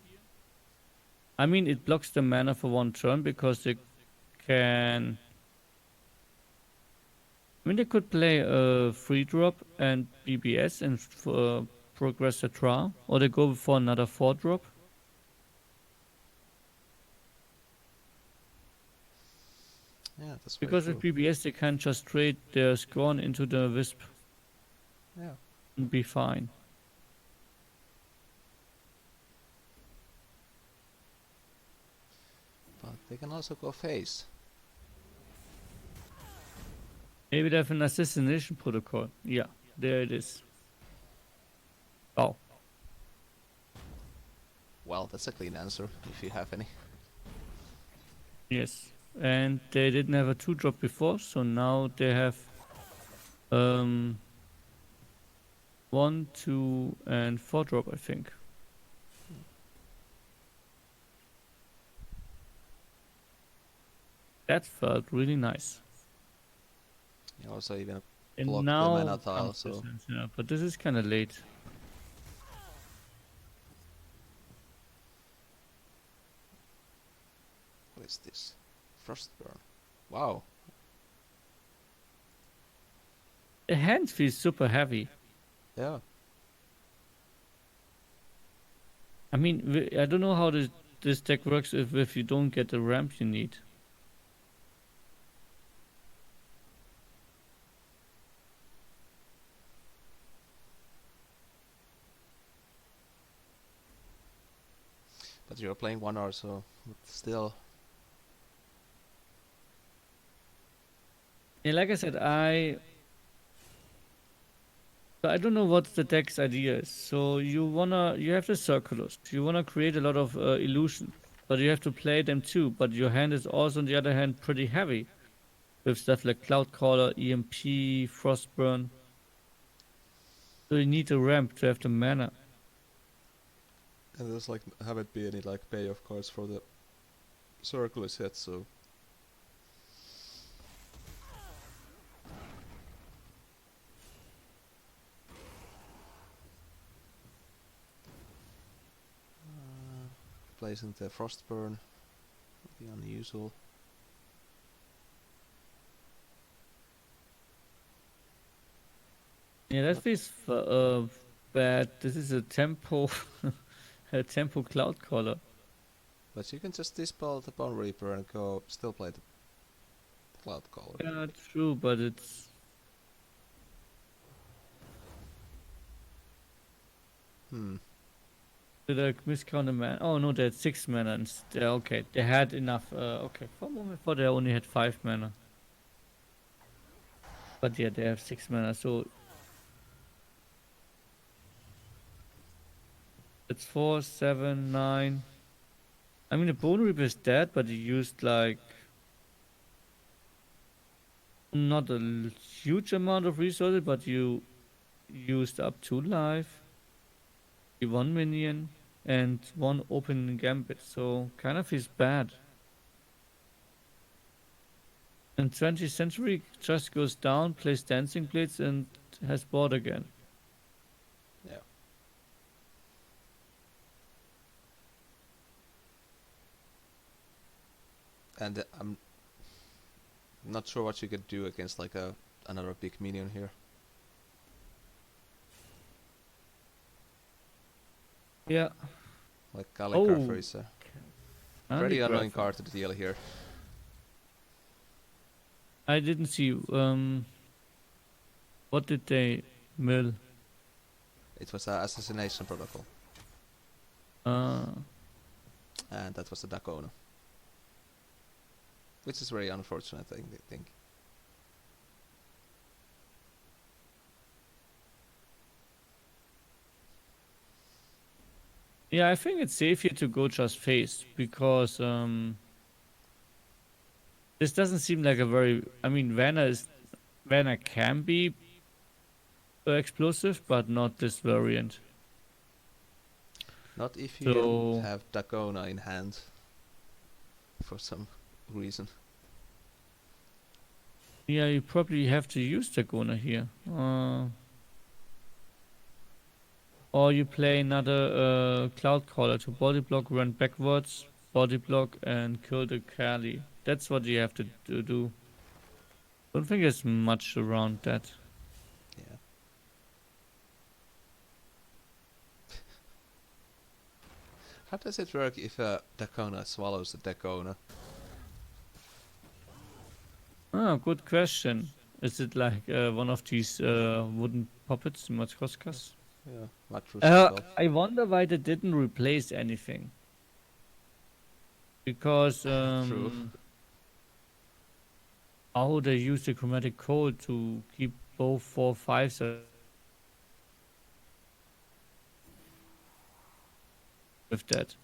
I mean, it blocks the mana for one turn because they can. I mean, they could play a free drop and BBS and progress the draw, or they go for another 4 drop. yeah, that's very Because with true. BBS, they can just trade their Scorn into the Wisp Yeah, and be fine. but they can also go face. Maybe they have an assassination protocol. Yeah, there it is. Oh, Well, that's a clean answer if you have any. yes. And they didn't have a 2 drop before, so now they have um 1, 2, and 4 drop, I think. That felt really nice. You also even And block the now mana tile, comes this, so yeah, but this is kind of late. what is this? Frostburn. Wow. The hand feels super heavy. Yeah. I mean, I don't know how this deck works if you don't get the ramp you need. But you're playing 1 hour, so still. Yeah, like I said, I don't know what the deck's idea is. So you have the Circulus. You wanna create a lot of illusion, but you have to play them too. But your hand is also, on the other hand, pretty heavy with stuff like Cloudcaller, EMP, Frostburn. So you need a ramp to have the mana. And there's like haven't been any like payoff cards for the Circulus yet, so placing the Frostburn would be unusual. Yeah, that feels bad. This is a tempo, a tempo Cloudcaller. But you can just dispel the Bone Reaper and go still play the Cloud Caller. Yeah, true, but it's Hmm. did I miscount the mana? Oh no, they had 6 mana. Okay, they had enough. Okay, for a moment, I thought they only had 5 mana. But yeah, they have 6 mana, so it's 4, 7, 9. I mean, the Bone Reaper is dead, but he used like not a huge amount of resources, but you used up 2 life, 1 minion, and 1 open gambit, so kind of is bad. And 20th century just goes down, plays Dancing Blades, and has board again. Yeah. And I'm not sure what you could do against like another big minion here. Yeah. Like Calligrapher Oh, is a pretty annoying Calligrapher. card to deal here. I didn't see. What did they mill? It was a Assassination Protocol, Uh, and that was the Dakona. Which is very unfortunate, I think. Yeah, I think it's safer to go just face because this doesn't seem like a very. I mean, Vanna can be explosive, but not this variant. Not if you So have Dagona in hand for some reason. yeah, you probably have to use Dragona here. Or you play another Cloud Caller to body block, run backwards, body block, and kill the Kali. That's what you have to do. Don't think there's much around that. Yeah. How does it work if a Dagona swallows a Dagona? Ah, good question. Is it like one of these wooden puppets, Matryoshkas? Yeah, Matrushkas. Well, I wonder why they didn't replace anything. Because true. how they use the chromatic code to keep both 4/5s with that.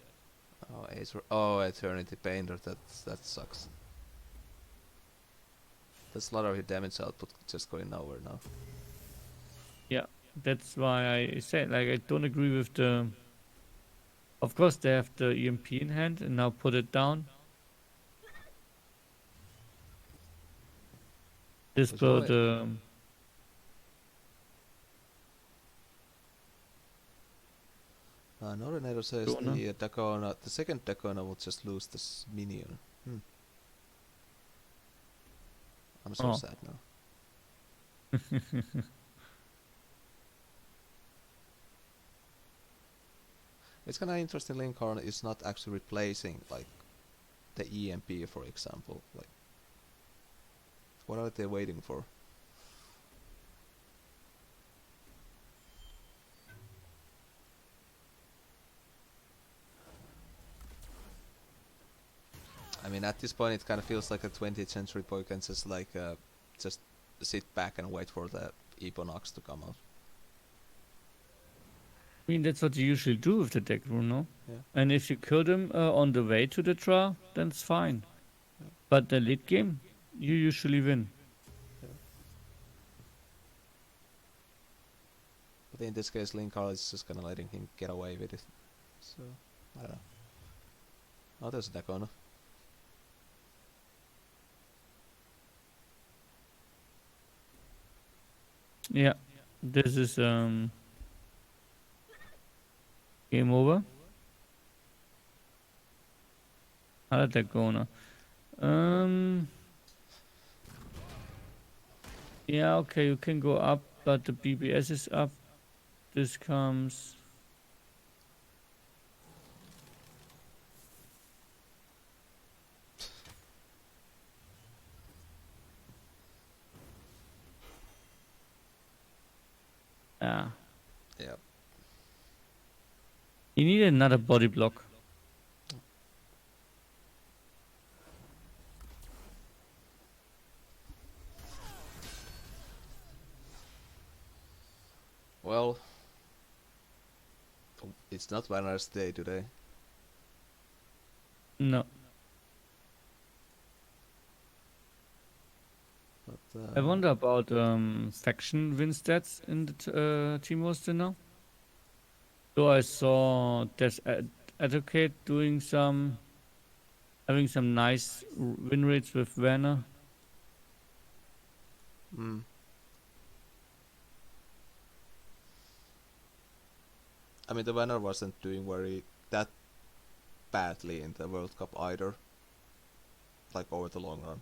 Oh, Eternity Painter. That sucks. That's a lot of your damage output just going nowhere now. Yeah, that's why I said like I don't agree with the. Of course, they have the EMP in hand and now put it down. This There's build, only Norinator says Dagona. the Dagona, the second Dagona will just lose this minion. I'm so Oh, sad now. It's kind of interesting. Lincoln is not actually replacing like the EMP, for example. Like, what are they waiting for? I mean, at this point, it kind of feels like a 20th century boy can just like just sit back and wait for the Eponox to come out. I mean that's what you usually do with the deck rune, no? Yeah. And if you kill them on the way to the draw, then it's fine. Yeah. But the late game, you usually win. Yeah. But in this case, Lincoln is just kind of letting him get away with it. So, I don't know. Oh, there's a Dagona. Yeah, this is game over. How did that go now? Yeah, okay, you can go up, but the BBS is up. This comes. Yeah. Yeah. You need another body block. Well, it's not Banner's day today. No. But, I wonder about faction win stats in the team roster now. So I saw this advocate doing having some nice win rates with Vanna. Mm. I mean, the Banner wasn't doing that badly in the World Cup either. Like over the long run.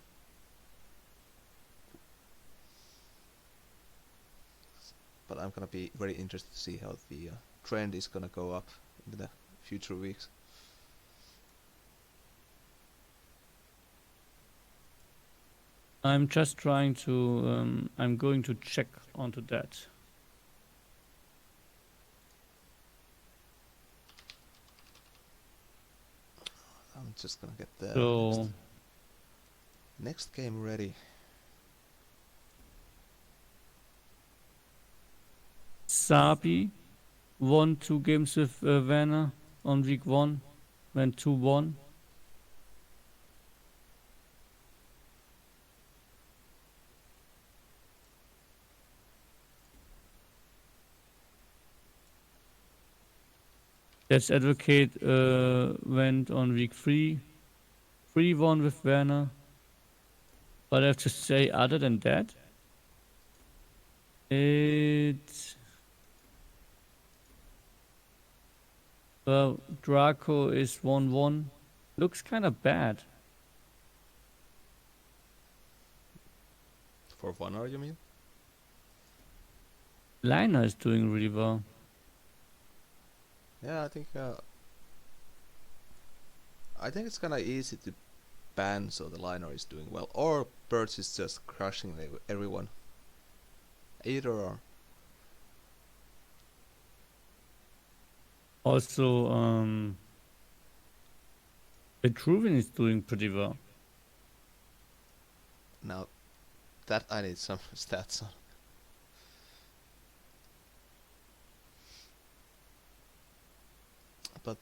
But I'm gonna be very interested to see how the trend is gonna go up in the future weeks. I'm just trying to. I'm going to check onto that. I'm just gonna get the So next game ready. Sabi won 2 games with Vanna. on week 1, went 2-1. Let's Advocate went on week 3, 3-1 with Werner. But I have to say, other than that, it's well, Draco is 1-1. Looks kind of bad. For 1 hour, you mean? Liner is doing really well. Yeah, I think it's kind of easy to ban so the liner is doing well, or Birch is just crushing everyone. Either or. Also, Vitruvian is doing pretty well. Now, that I need some stats on. But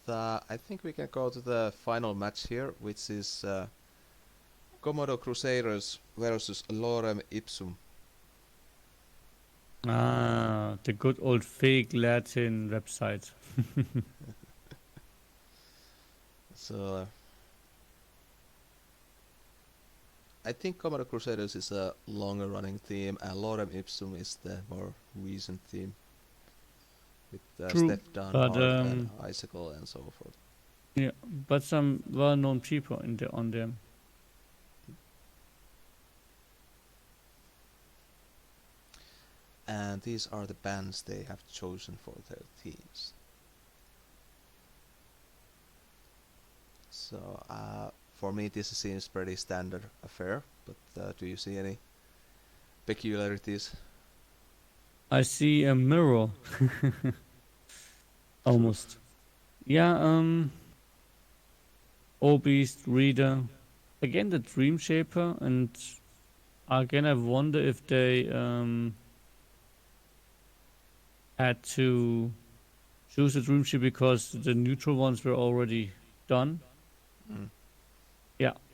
I think we can go to the final match here, which is Komodo Crusaders versus Lorem Ipsum. Ah, the good old fake Latin website. So I think Komodo Crusaders is a longer running team, and Lorem Ipsum is the more recent team with True, Stefan, but Hart, and Icicle, and so forth. yeah, but some well-known people on them. And these are the bands they have chosen for their teams. So for me this seems pretty standard affair, but do you see any peculiarities? I see a mirror. Almost. Yeah, Obese, Reader. Again, the Dream Shaper, and again, I wonder if they had to choose a Dream Shaper because the neutral ones were already done. Mm.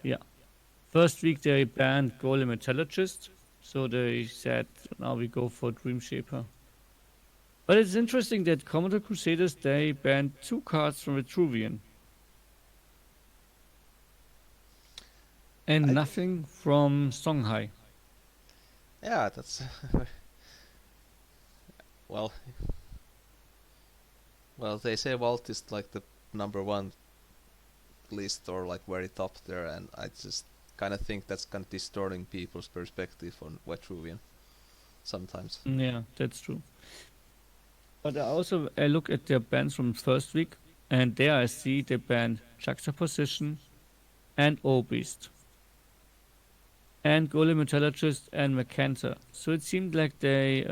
Yeah. First week they banned Golem Metallurgist, so they said now we go for Dream Shaper. But it's interesting that Commodore Crusaders they banned 2 cards from Vitruvian. And nothing from Songhai. Yeah, that's well, they say Vault is like the number 1 list or like very top there, and I just kind of think that's kind of distorting people's perspective on Vitruvian sometimes. Yeah, that's true. But I look at their bans from first week, and there I see they banned Juxtaposition and Obist and Golem Metallurgist and Mercantor. So it seemed like they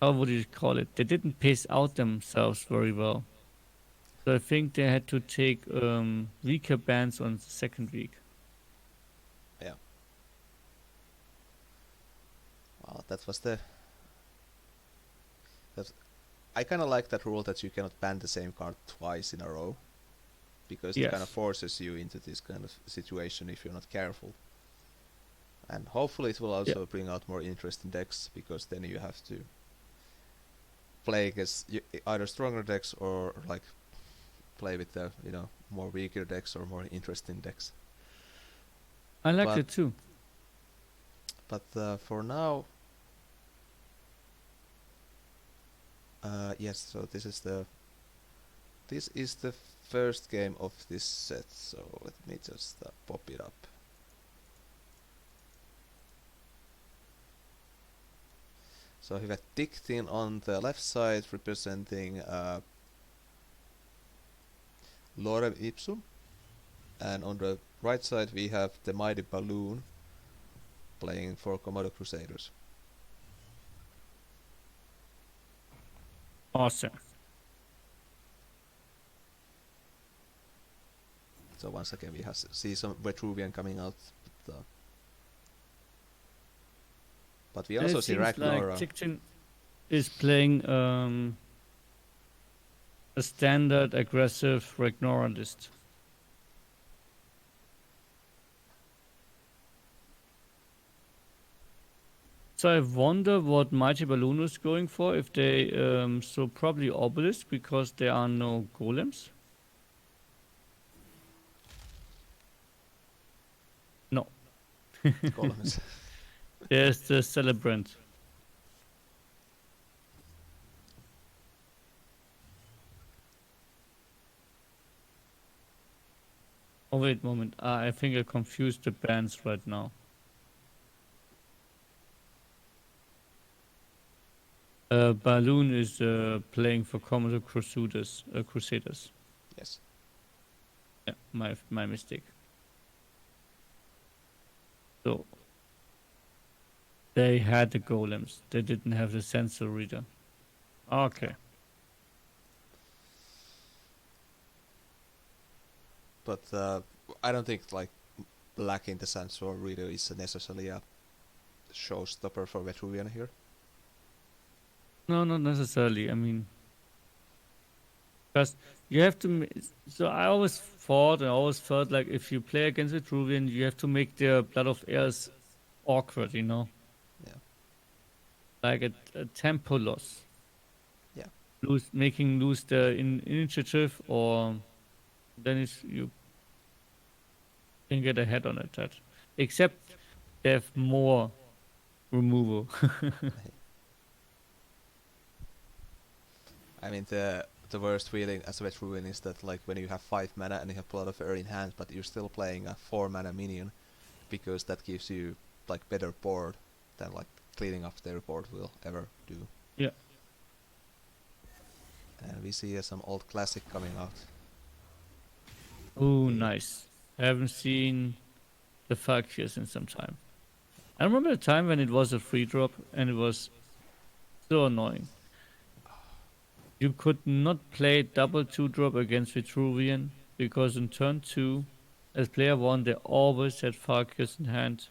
how would you call it? They didn't pace out themselves very well. So I think they had to take weaker bans on the second week. Yeah. Well, that was the. I kind of like that rule that you cannot ban the same card twice in a row, because it kind of Yes. forces you into this kind of situation if you're not careful. And hopefully it will Yeah. also bring out more interesting decks, because then you have to play against either stronger decks or like play with the more weaker decks or more interesting decks. I liked But it too. for now, yes. So this is the first game of this set. So let me just pop it up. So we have Dictin on the left side representing Lorem Ipsum, and on the right side we have the Mighty Balloon playing for Komodo Crusaders. Awesome. So once again we have see some Vitruvian coming out, but we And also it see seems like Ragnar. Tictin is playing a standard aggressive Ragnoran list. So I wonder what Mighty Balloon is going for. If they so probably Obelisk because there are no golems. No, Columns. there's the Celebrant. Oh wait, moment. I think I confused the bands right now. Balloon is playing for Commodore Crusaders. Crusaders. Yes. Yeah, my mistake. So they had the golems. They didn't have the sensor reader. Okay. But I don't think like lacking the sensor reader is necessarily a showstopper for Vetruvian here. No, not necessarily. I mean, because you have to. So I always thought and always felt like if you play against Vitruvian, you have to make their Blood of Airs awkward. You know, Yeah. like a tempo loss. Yeah. Making lose the initiative, or then you can get ahead on it. That except they have more removal. I mean the worst feeling as a Vetruvian is that like when you have 5 mana and you have Blood of Earth in hand, but you're still playing a 4 mana minion, because that gives you like better board than like cleaning up their board will ever do. Yeah. And we see some old classic coming out. Oh, nice. I haven't seen the Falkyrs in some time. I remember a time when it was a free drop and it was so annoying. You could not play double 2-drop against Vitruvian because in turn 2, as player 1, they always had Falkyrs in hand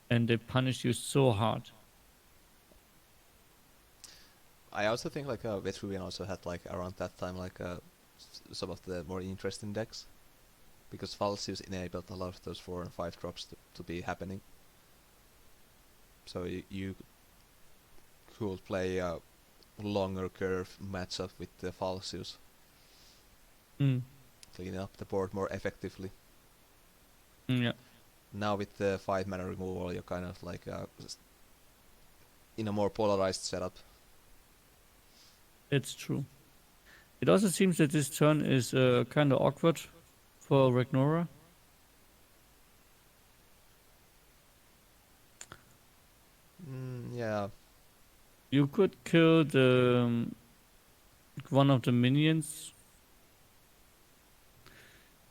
and they punish you so hard. I also think like Vetruvian also had like around that time like some of the more interesting decks, because Falsius enabled a lot of those 4 and 5 drops to be happening. So you could play a longer curve matchup with the Falsius, Mm. cleaning up the board more effectively. Yeah. Now with the 5 mana removal, you're kind of like in a more polarized setup. It's true. It also seems that this turn is kind of awkward for Ragnora. Yeah. You could kill the one of the minions.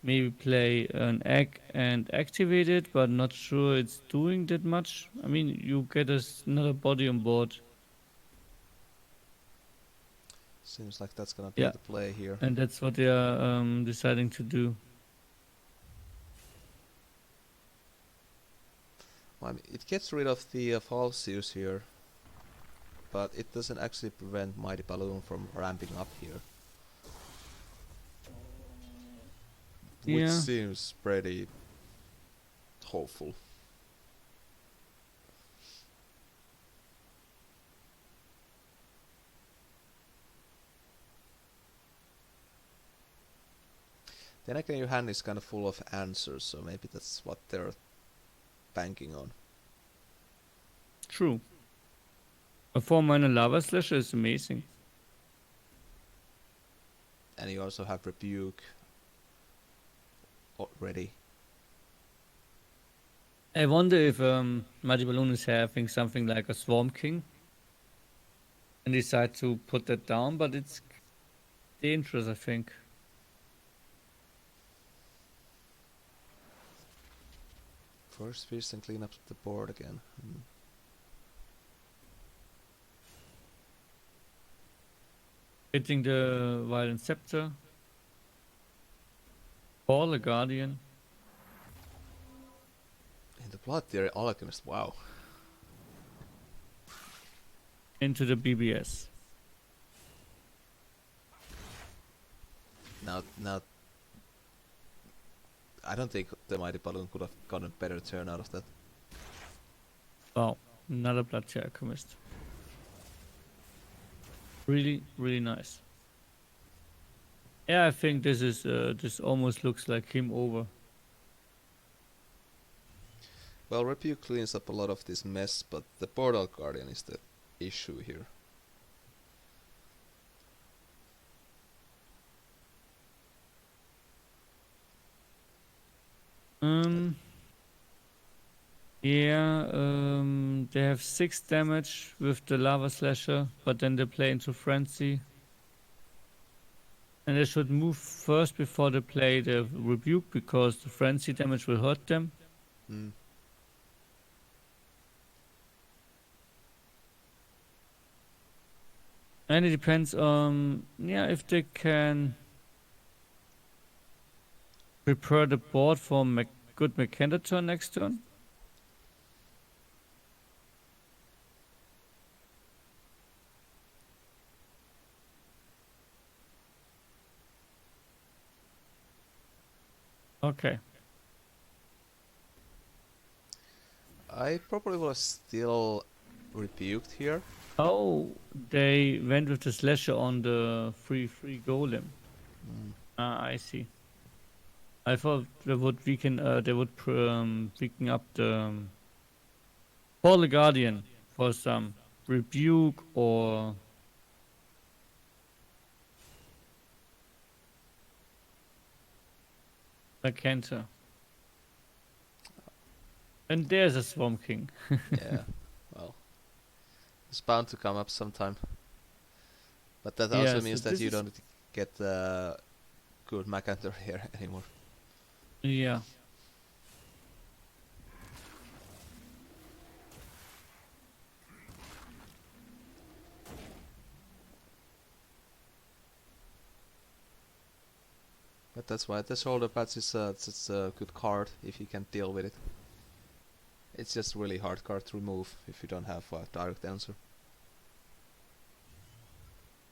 Maybe play an egg and activate it, but not sure it's doing that much. I mean, you get another body on board. Seems like that's gonna be Yeah. the play here. And that's what they are deciding to do. I mean, it gets rid of the Falsius here, but it doesn't actually prevent Mighty Balloon from ramping up here. Which Yeah. seems pretty hopeful. Then again, your hand is kind of full of answers, so maybe that's what they're banking on. True. A 4-mana Lava Slasher is amazing. And you also have Rebuke already. I wonder if Mighty Balloon is having something like a Swarm King and decide to put that down, but it's dangerous, I think. First fish and clean up the board again. Hitting the Violent Scepter. Call a Guardian. In the Blood Theory Alchemist, wow. Into the BBS. Now, I don't think the Mighty Balloon could have gotten a better turn out of that. Wow, another Bloodshare Alchemist. Really, really nice. Yeah, I think this is this almost looks like him over. Well, Rebuke cleans up a lot of this mess, but the Portal Guardian is the issue here. Yeah, they have 6 damage with the Lava Slasher, but then they play into Frenzy. And they should move first before they play the Rebuke, because the Frenzy damage will hurt them. Mm. And it depends on, yeah, if they can prepare the board for good Mechanda turn next turn. Okay. I probably would have still rebuked here. Oh, they went with the slasher on the free golem. Ah, I see. I thought they would weaken up the Portal Guardian for some rebuke or a canter. And there's a Swamp King. Yeah, well, it's bound to come up sometime. But that Yeah, also so means that this you is- don't get good Macanthur here anymore. Yeah. But that's why the shoulder patch is it's a good card if you can deal with it. It's just really hard card to remove if you don't have a direct answer.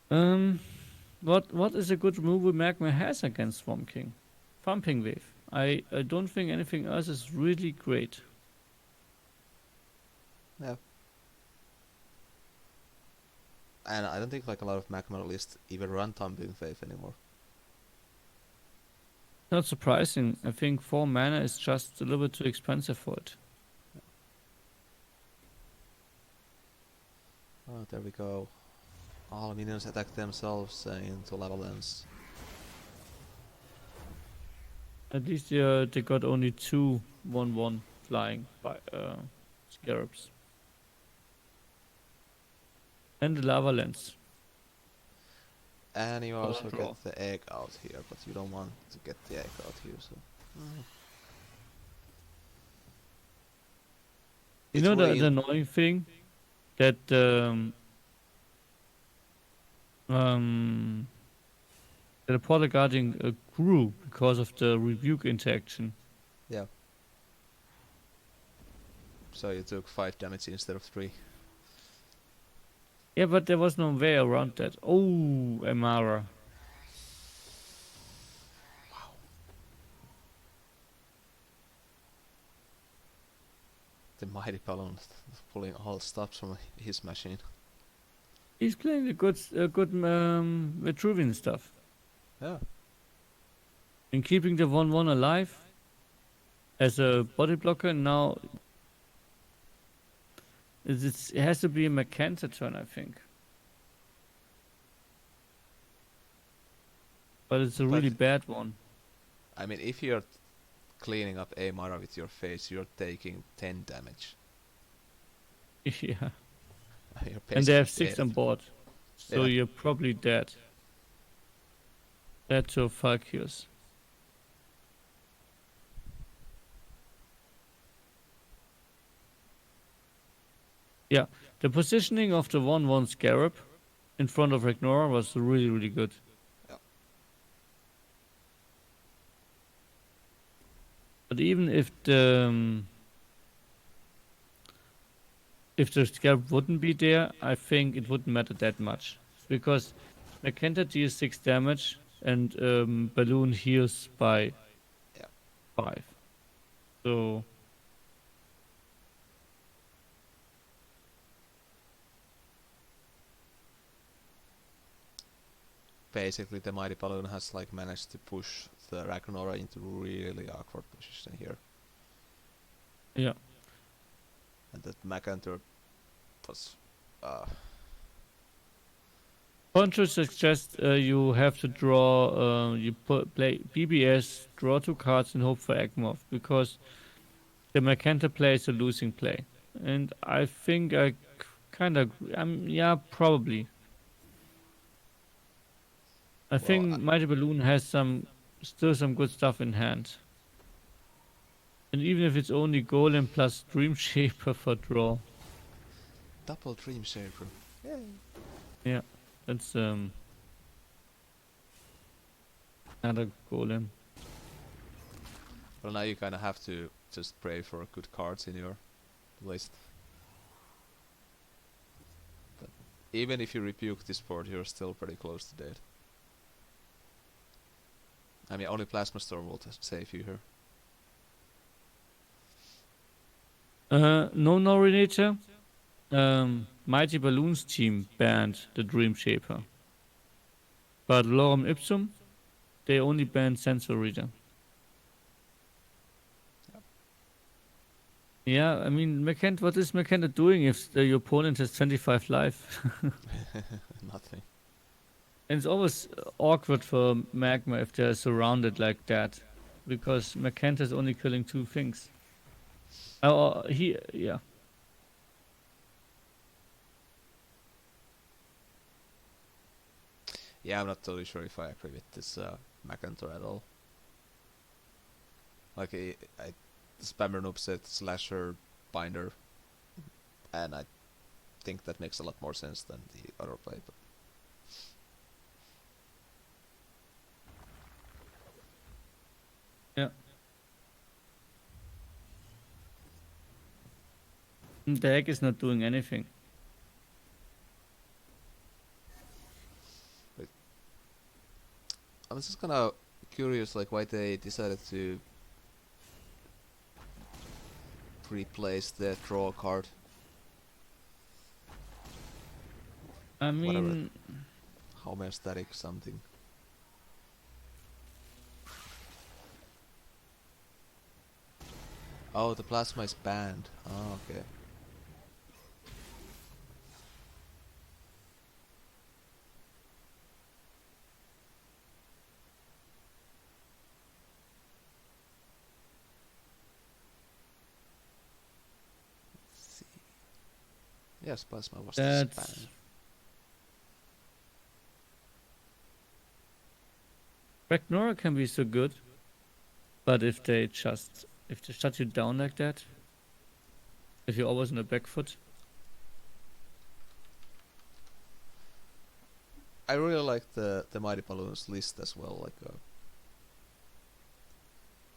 What is a good move Magma has against Swamp King? Thumping Wave. I don't think anything else is really great. Yeah. And I don't think like a lot of Magma lists even run Thumping Wave anymore. Not surprising. I think 4 mana is just a little bit too expensive for it. Oh, there we go. All minions attack themselves into level ends. At least they got only 2 1/1 flying by scarabs. And the lava lens. And you Oh, also draw. get the egg out here, but you don't want to get the egg out here, so... You It's know really the annoying thing? That the Portal Guardian grew because of the rebuke interaction. Yeah. So you took 5 damage instead of 3. Yeah, but there was no way around that. Oh, Amara. The mighty balloon pulling all stops from his machine. He's playing the good Vitruvian stuff. Yeah. And keeping the 1/1 alive as a body blocker. Now it has to be a Mechanta turn, I think. But it's a really bad one. I mean, if you're cleaning up Amara with your face, you're taking 10 damage. Yeah. You're And they have basically 6 dead. on board. So Yeah. you're probably dead. Dead to Falkius. Yeah. The positioning of the 1/1 Scarab in front of Ragnora was really, really good. Yeah. But even if the Scarab wouldn't be there, I think it wouldn't matter that much. Because Mechanta deals 6 damage, and Balloon heals by Yeah. 5. So Basically, the Mighty Balloon has like managed to push the Ragnora into really awkward position here, yeah. and that Macanthur was. Uh, Control suggests you have to draw. You play BBS, draw 2 cards, and hope for Ekmov because the Mercanta play is a losing play, and I think I kind of. Yeah, probably. I well, think Mighty Balloon has still some good stuff in hand. And even if it's only Golem plus Dream Shaper for draw. double Dream Shaper. Yay. Yeah. That's another Golem. Well, now you kind of have to just pray for good cards in your list. But even if you rebuke this board, you're still pretty close to dead. I mean, only Plasma Storm will save you here. No Norinator. Mighty Balloons team banned the Dream Shaper. But Lorem Ipsum, they only banned Sensor Reader. Yep. Yeah, I mean, what is Mercanta doing if your opponent has 25 life? Nothing. And it's always awkward for Magma if they're surrounded like that. Because Mercanta is only killing 2 things. Yeah. Yeah, I'm not totally sure if I agree with this Macanthur at all. Like, Spammer Noob said Slasher Binder, and I think that makes a lot more sense than the other play. But Yeah. The deck is not doing anything. I'm just kind of curious, like, why they decided to replace the draw card. I Whatever. mean, Homeostatic something. Oh, the plasma is banned. Oh, okay. Let's see. Yes, plasma was that's banned. Ragnarok can be so good, but if they shut you down like that, if you're always on the back foot, I really like the Mighty Balloons list as well. Like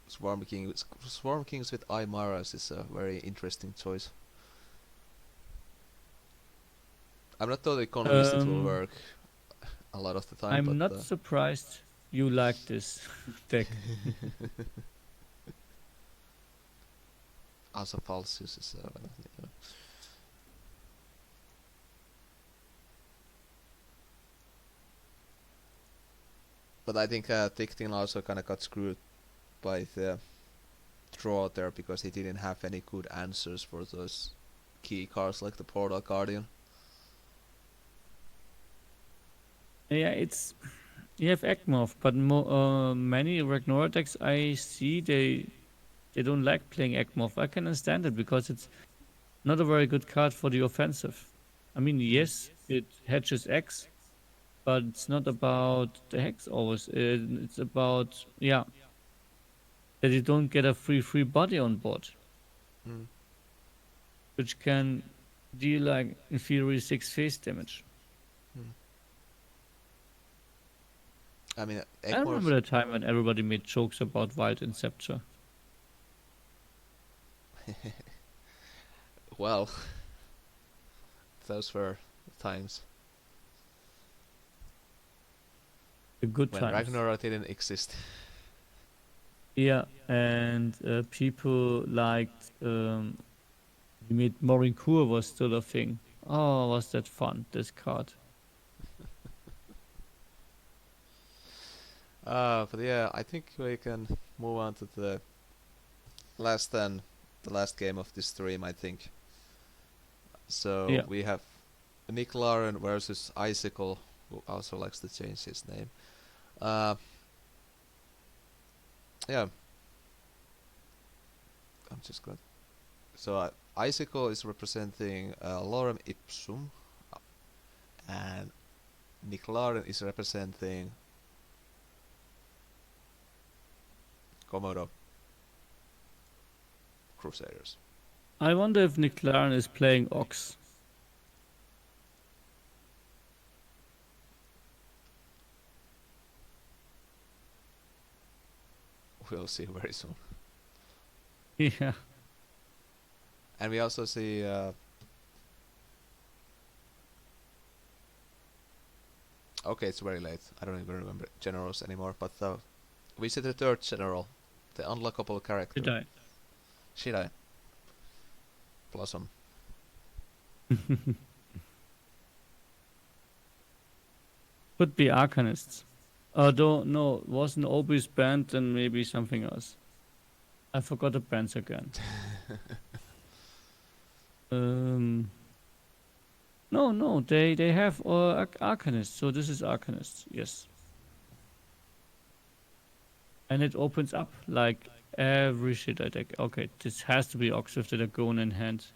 Swarm Kings with Aymaras is a very interesting choice. I'm not totally convinced it will um, work a lot of the time, I'm but not surprised you like this deck. Asa Falsius is But I think Thicktin also kind of got screwed by the draw there because he didn't have any good answers for those key cards like the Portal Guardian. Yeah, you have Ekmoth, but many Ragnarok decks I see they don't like playing Ekmoth. I can understand it because it's not a very good card for the offensive. I mean, Mm. yes, it hedges X, but it's not about the hex always. It's about that you don't get a free body on board, Mm. which can deal like in theory 6 face damage. Mm. I mean, I remember Ekmor's. the time when everybody made jokes about Wild Inceptor. Well, those were times. The good when times. Ragnarok didn't exist. Yeah, and people liked. We made Morincourt was still a thing. Oh, was that fun? This card. But yeah, I think we can move on to last then the last game of this stream. I think so. Yeah, We have Nick Lauren versus Icicle, who also likes to change his name. Uh, yeah, I'm just going. So Icicle is representing Lorem Ipsum, and Nick Lauren is representing Komodo Crusaders. I wonder if Nick Claren is playing Ox. We'll see very soon. Yeah, And we also see okay, it's very late. I don't even remember generals anymore. But we see the third general, the unlockable character. did I? Shidai. Blossom. Could be Arcanists. Although no, wasn't Obi's band, then maybe something else. I forgot the bands again. Um, no, they have Arcanists, so this is Arcanists, yes. And it opens up like every shit I deck. Okay, this has to be Ox with the Dragon in hand.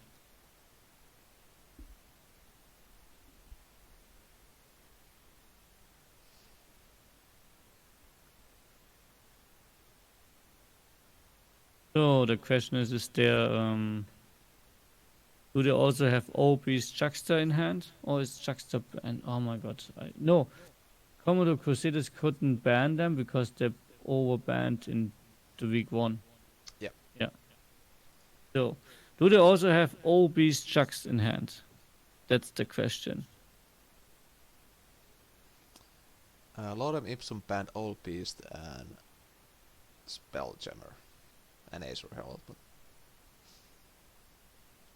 So the question is there do they also have Obi's Juxta in hand? Or is Juxta banned? Oh my god. No. Commodore Crusaders couldn't ban them because they're overbanned in the week 1. Yeah. Yeah. So, do they also have Obi's Juxt in hand? That's the question. Lorem Ipsum banned Old Beast and Spelljammer and Acer Herald. But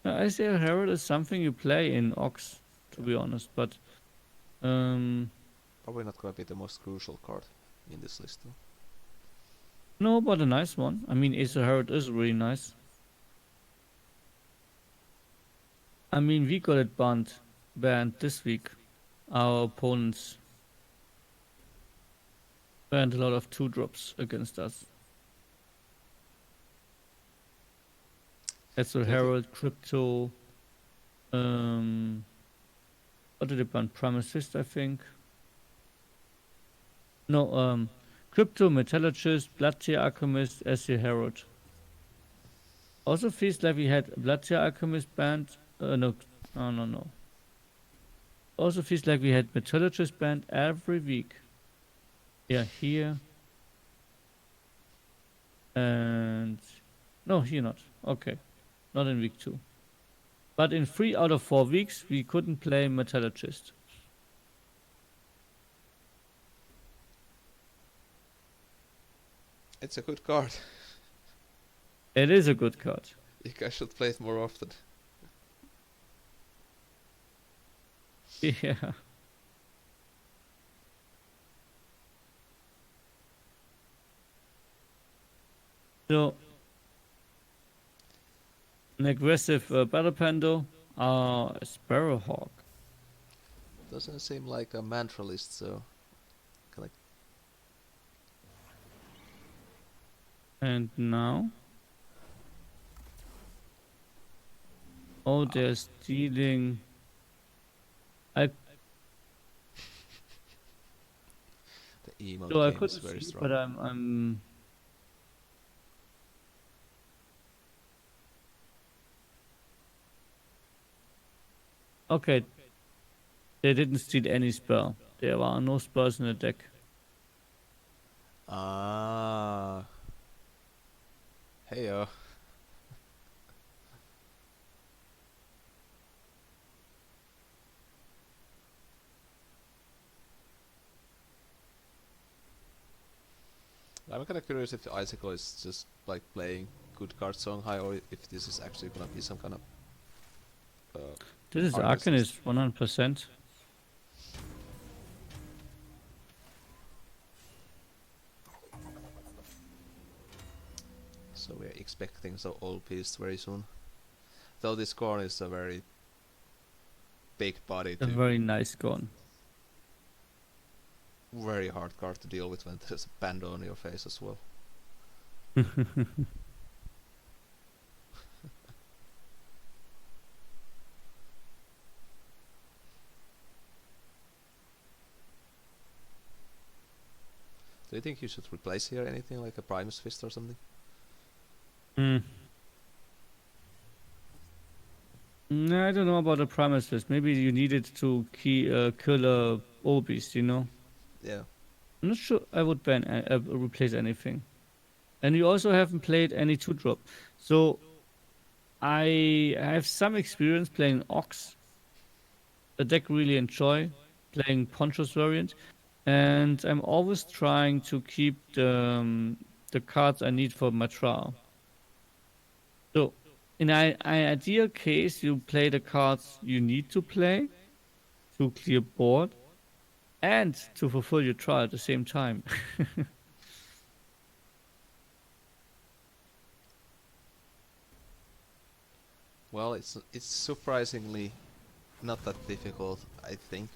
I say Herald is something you play in Ox, to be honest, but probably not going to be the most crucial card in this list though. no, but a nice one. I mean, Acer Herald is really nice. I mean, we got it banned this week. Our opponents banned a lot of 2-drops against us. Acer Herald, Crypto, what did they ban? Promisist, I think. No, Crypto, Metallurgist, Bloodtear Alchemist, Acer Herald. Also feels like we had Bloodtear Alchemist banned. No. Also feels like we had Metallurgist banned every week. Yeah, here. And no, here not. Okay. Not in week 2. But in 3 out of 4 weeks we couldn't play Metallurgist. It's a good card. It is a good card. You guys should play it more often. Yeah. So, an aggressive Battle Pando, Sparrowhawk. Doesn't seem like a mantra list, so like And now? Oh, they're stealing. I the emo so I game is couldn't very see, strong. but I'm okay. They didn't steal any spell. There are no spells in the deck. Ah. Heyo. I'm kind of curious if the Icicle is just like playing good card song high, or if this is actually gonna be some kind of uh, This is hard assist. Arcanist 100%. So we're expecting some old piece very soon. Though this corn is a very big body A to very nice gun. very hard card to deal with when there's a panda on your face as well. Do you think you should replace here anything like a Primus Fist or something? Hmm. No, I don't know about the Primus Fist. Maybe you needed to kill a Beast, you know? Yeah. I'm not sure I would replace anything. And you also haven't played any 2-drop. So I have some experience playing Ox, a deck really enjoy, playing Poncho's variant. And I'm always trying to keep the cards I need for my trial. So, in an ideal case, you play the cards you need to play to clear board and to fulfill your trial at the same time. Well, it's surprisingly not that difficult, I think,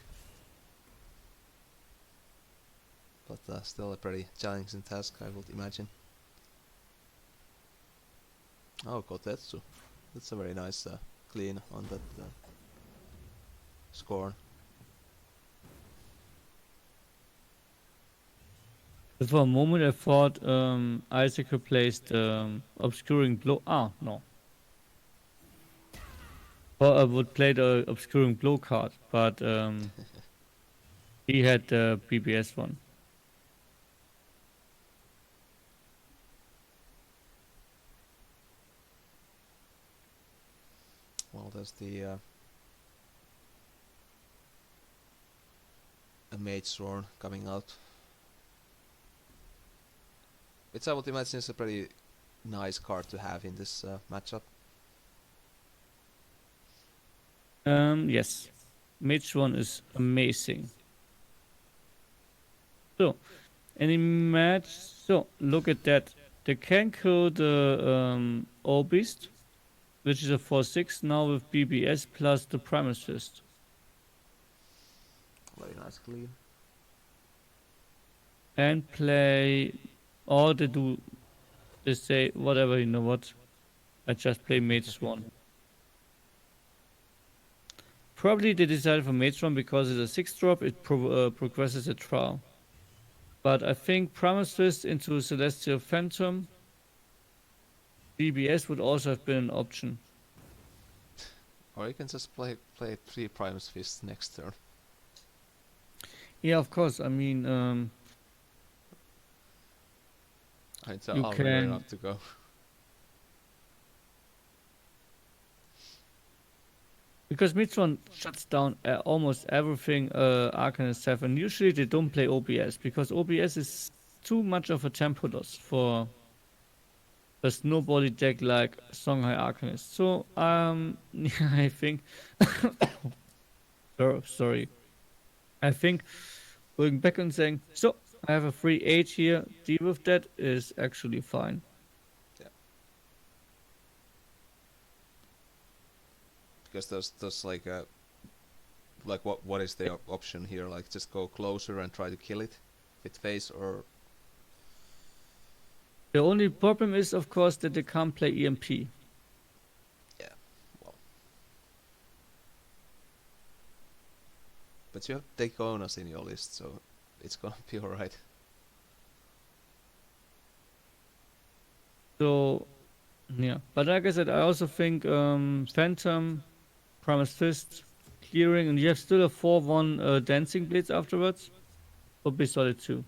but still a pretty challenging task, I would imagine. Oh, Kotetsu. That's a very nice clean on that score. For a moment, I thought Isaac replaced Obscuring Blow. Ah, no. Or I would play the Obscuring Blow card, but he had the BBS one. Well, there's the a Mage Sworn coming out, which I would imagine is a pretty nice card to have in this matchup. Yes. Mage one is amazing. So, any match. So, look at that. They can kill the Beast, which is a 4/6 now with BBS plus the Primus Fist. Very nice clean. And play. Or they do. They say, whatever, you know what. I just play Mage one. Probably they decided for Mage one because it's a 6-drop, it progresses a trial. But I think Primus Fist into Celestial Phantom BBS would also have been an option. Or you can just play 3 Primus Fists next turn. Yeah, of course. I mean, It's you all can. enough to go. Because Mitron shuts down almost everything Arcanist have, and usually they don't play OBS because OBS is too much of a tempo loss for a snowbally deck like Songhai Arcanist. So yeah, I think sorry. I think going back and saying, so I have a free 8 here, deal with that is actually fine. Yeah. Because there's like what is the option here? Like just go closer and try to kill it with face, or The only problem is, of course, that they can't play EMP. yeah, well. But you have Dakonas in your list, so it's gonna be alright. So, yeah. But like I said, I also think Phantom, Primus Fist, clearing, and you have still a 4/1 Dancing Blades afterwards. Would be solid too.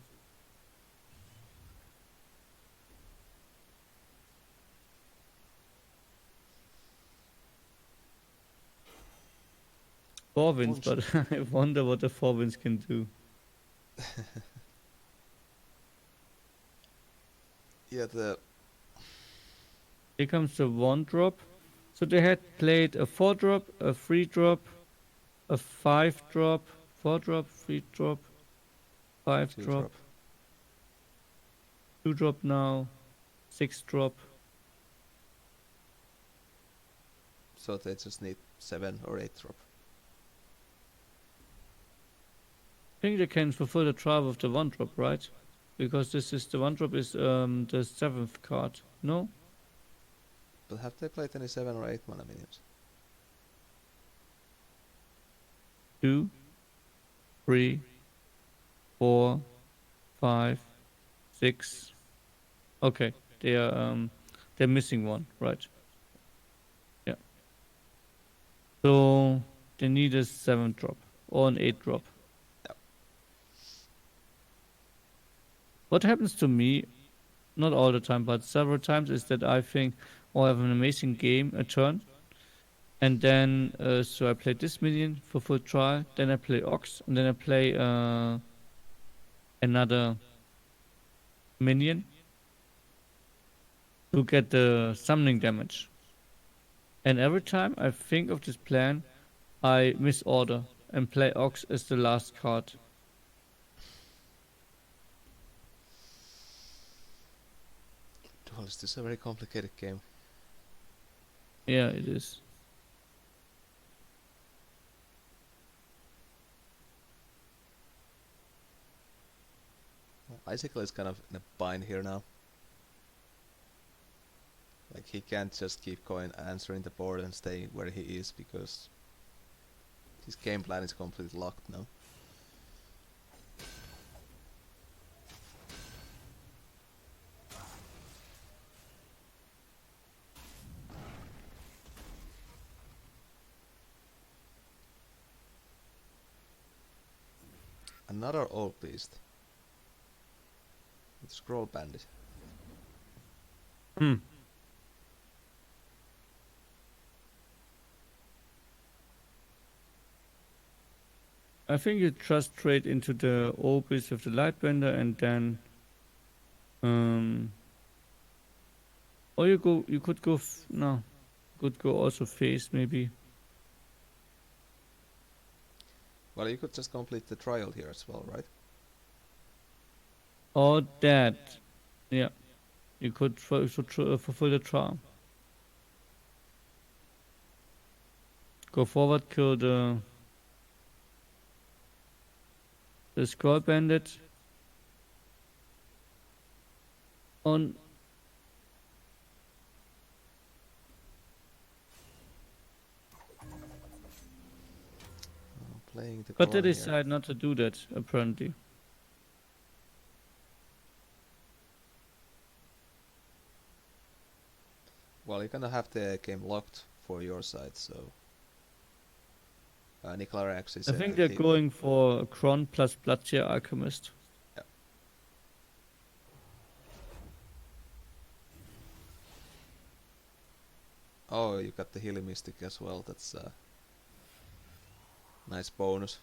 Four wins, but I wonder what the 4 wins can do. Yeah, the Here comes the 1-drop. So they had played a 4-drop, a 3-drop, a 5-drop, 4-drop, 3-drop, 5-drop, 2 drop. 2-drop now, 6-drop. So they just need 7 or 8 drop. I think they can fulfill the trial with the 1-drop, right? Because this is the 1-drop is the 7th card. No? But have they played any 7 or 8 mana minions? 2, 3, 4, 5, 6. Okay, they're missing one, right? Yeah. So they need a 7-drop or an 8-drop. Yep. What happens to me, not all the time, but several times, is that I think, oh, I have an amazing game, a turn, and then so I play this minion for full trial, then I play Ox, and then I play another minion to get the summoning damage. And every time I think of this plan, I misorder and play Ox as the last card. Duelyst is a very complicated game. Yeah, it is. Icicle is kind of in a bind here now. Like he can't just keep going answering the board and staying where he is because his game plan is completely locked now. Another old beast. With scroll bandit. Hmm. I think you just trade into the Obis with the Lightbender and then or you could go no. Could go also face maybe. Well, you could just complete the trial here as well, right? Or that. Yeah. You could fulfill the charm. Go forward, kill the scroll bandit. On Playing the but they Boronian here. decide not to do that apparently. Well, you're gonna have the game locked for your side, so Nicola actually I said think that they're going for Kron plus Bloodshare Alchemist. Yeah. Oh, you got the Healing Mystic as well. That's a nice bonus.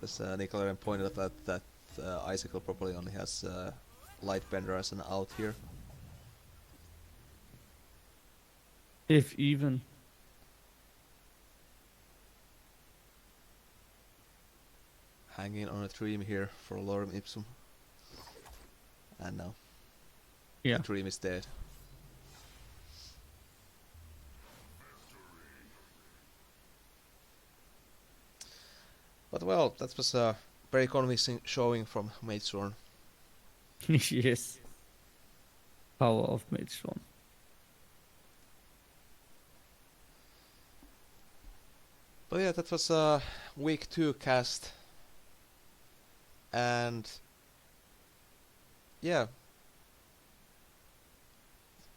As Nicola pointed out that Icicle probably only has Lightbender as an out here. If even. Hanging on a dream here for Lorem Ipsum. And now Yeah. the dream is dead. But well, that was a very convincing showing from Matesworn. Yes. Power of Matesworn. But yeah, that was week 2 cast. And yeah,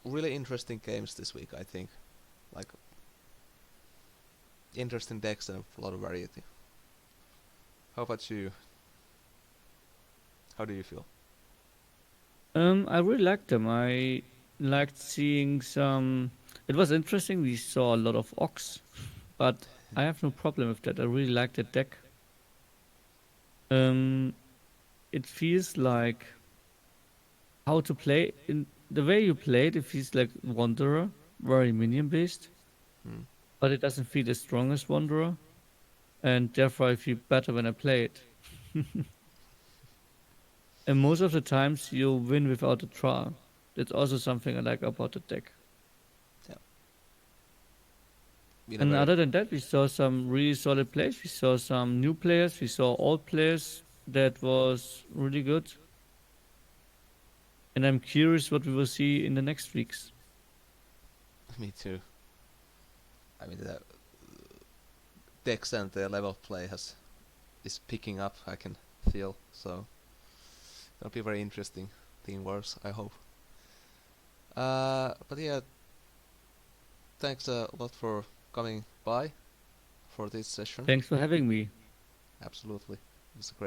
really interesting games this week, I think. Like interesting decks and a lot of variety. How about you? How do you feel? I really liked them. I liked seeing some. It was interesting. We saw a lot of Ox, but I have no problem with that. I really liked that deck. Um, it feels like how to play in the way you play it. It feels like Wanderer, very minion based, Mm. but it doesn't feel as strong as Wanderer, and therefore I feel better when I play it. And most of the times you win without a trial. That's also something I like about the deck. Yeah. In a And very other than that, we saw some really solid plays. We saw some new players. We saw old players. That was really good. And I'm curious what we will see in the next weeks. me too. I mean the decks and the level play is picking up. I can feel so. It'll be very interesting Team Wars. I hope. But yeah, thanks a lot for coming by for this session. Thanks for having me. Absolutely, it was a great.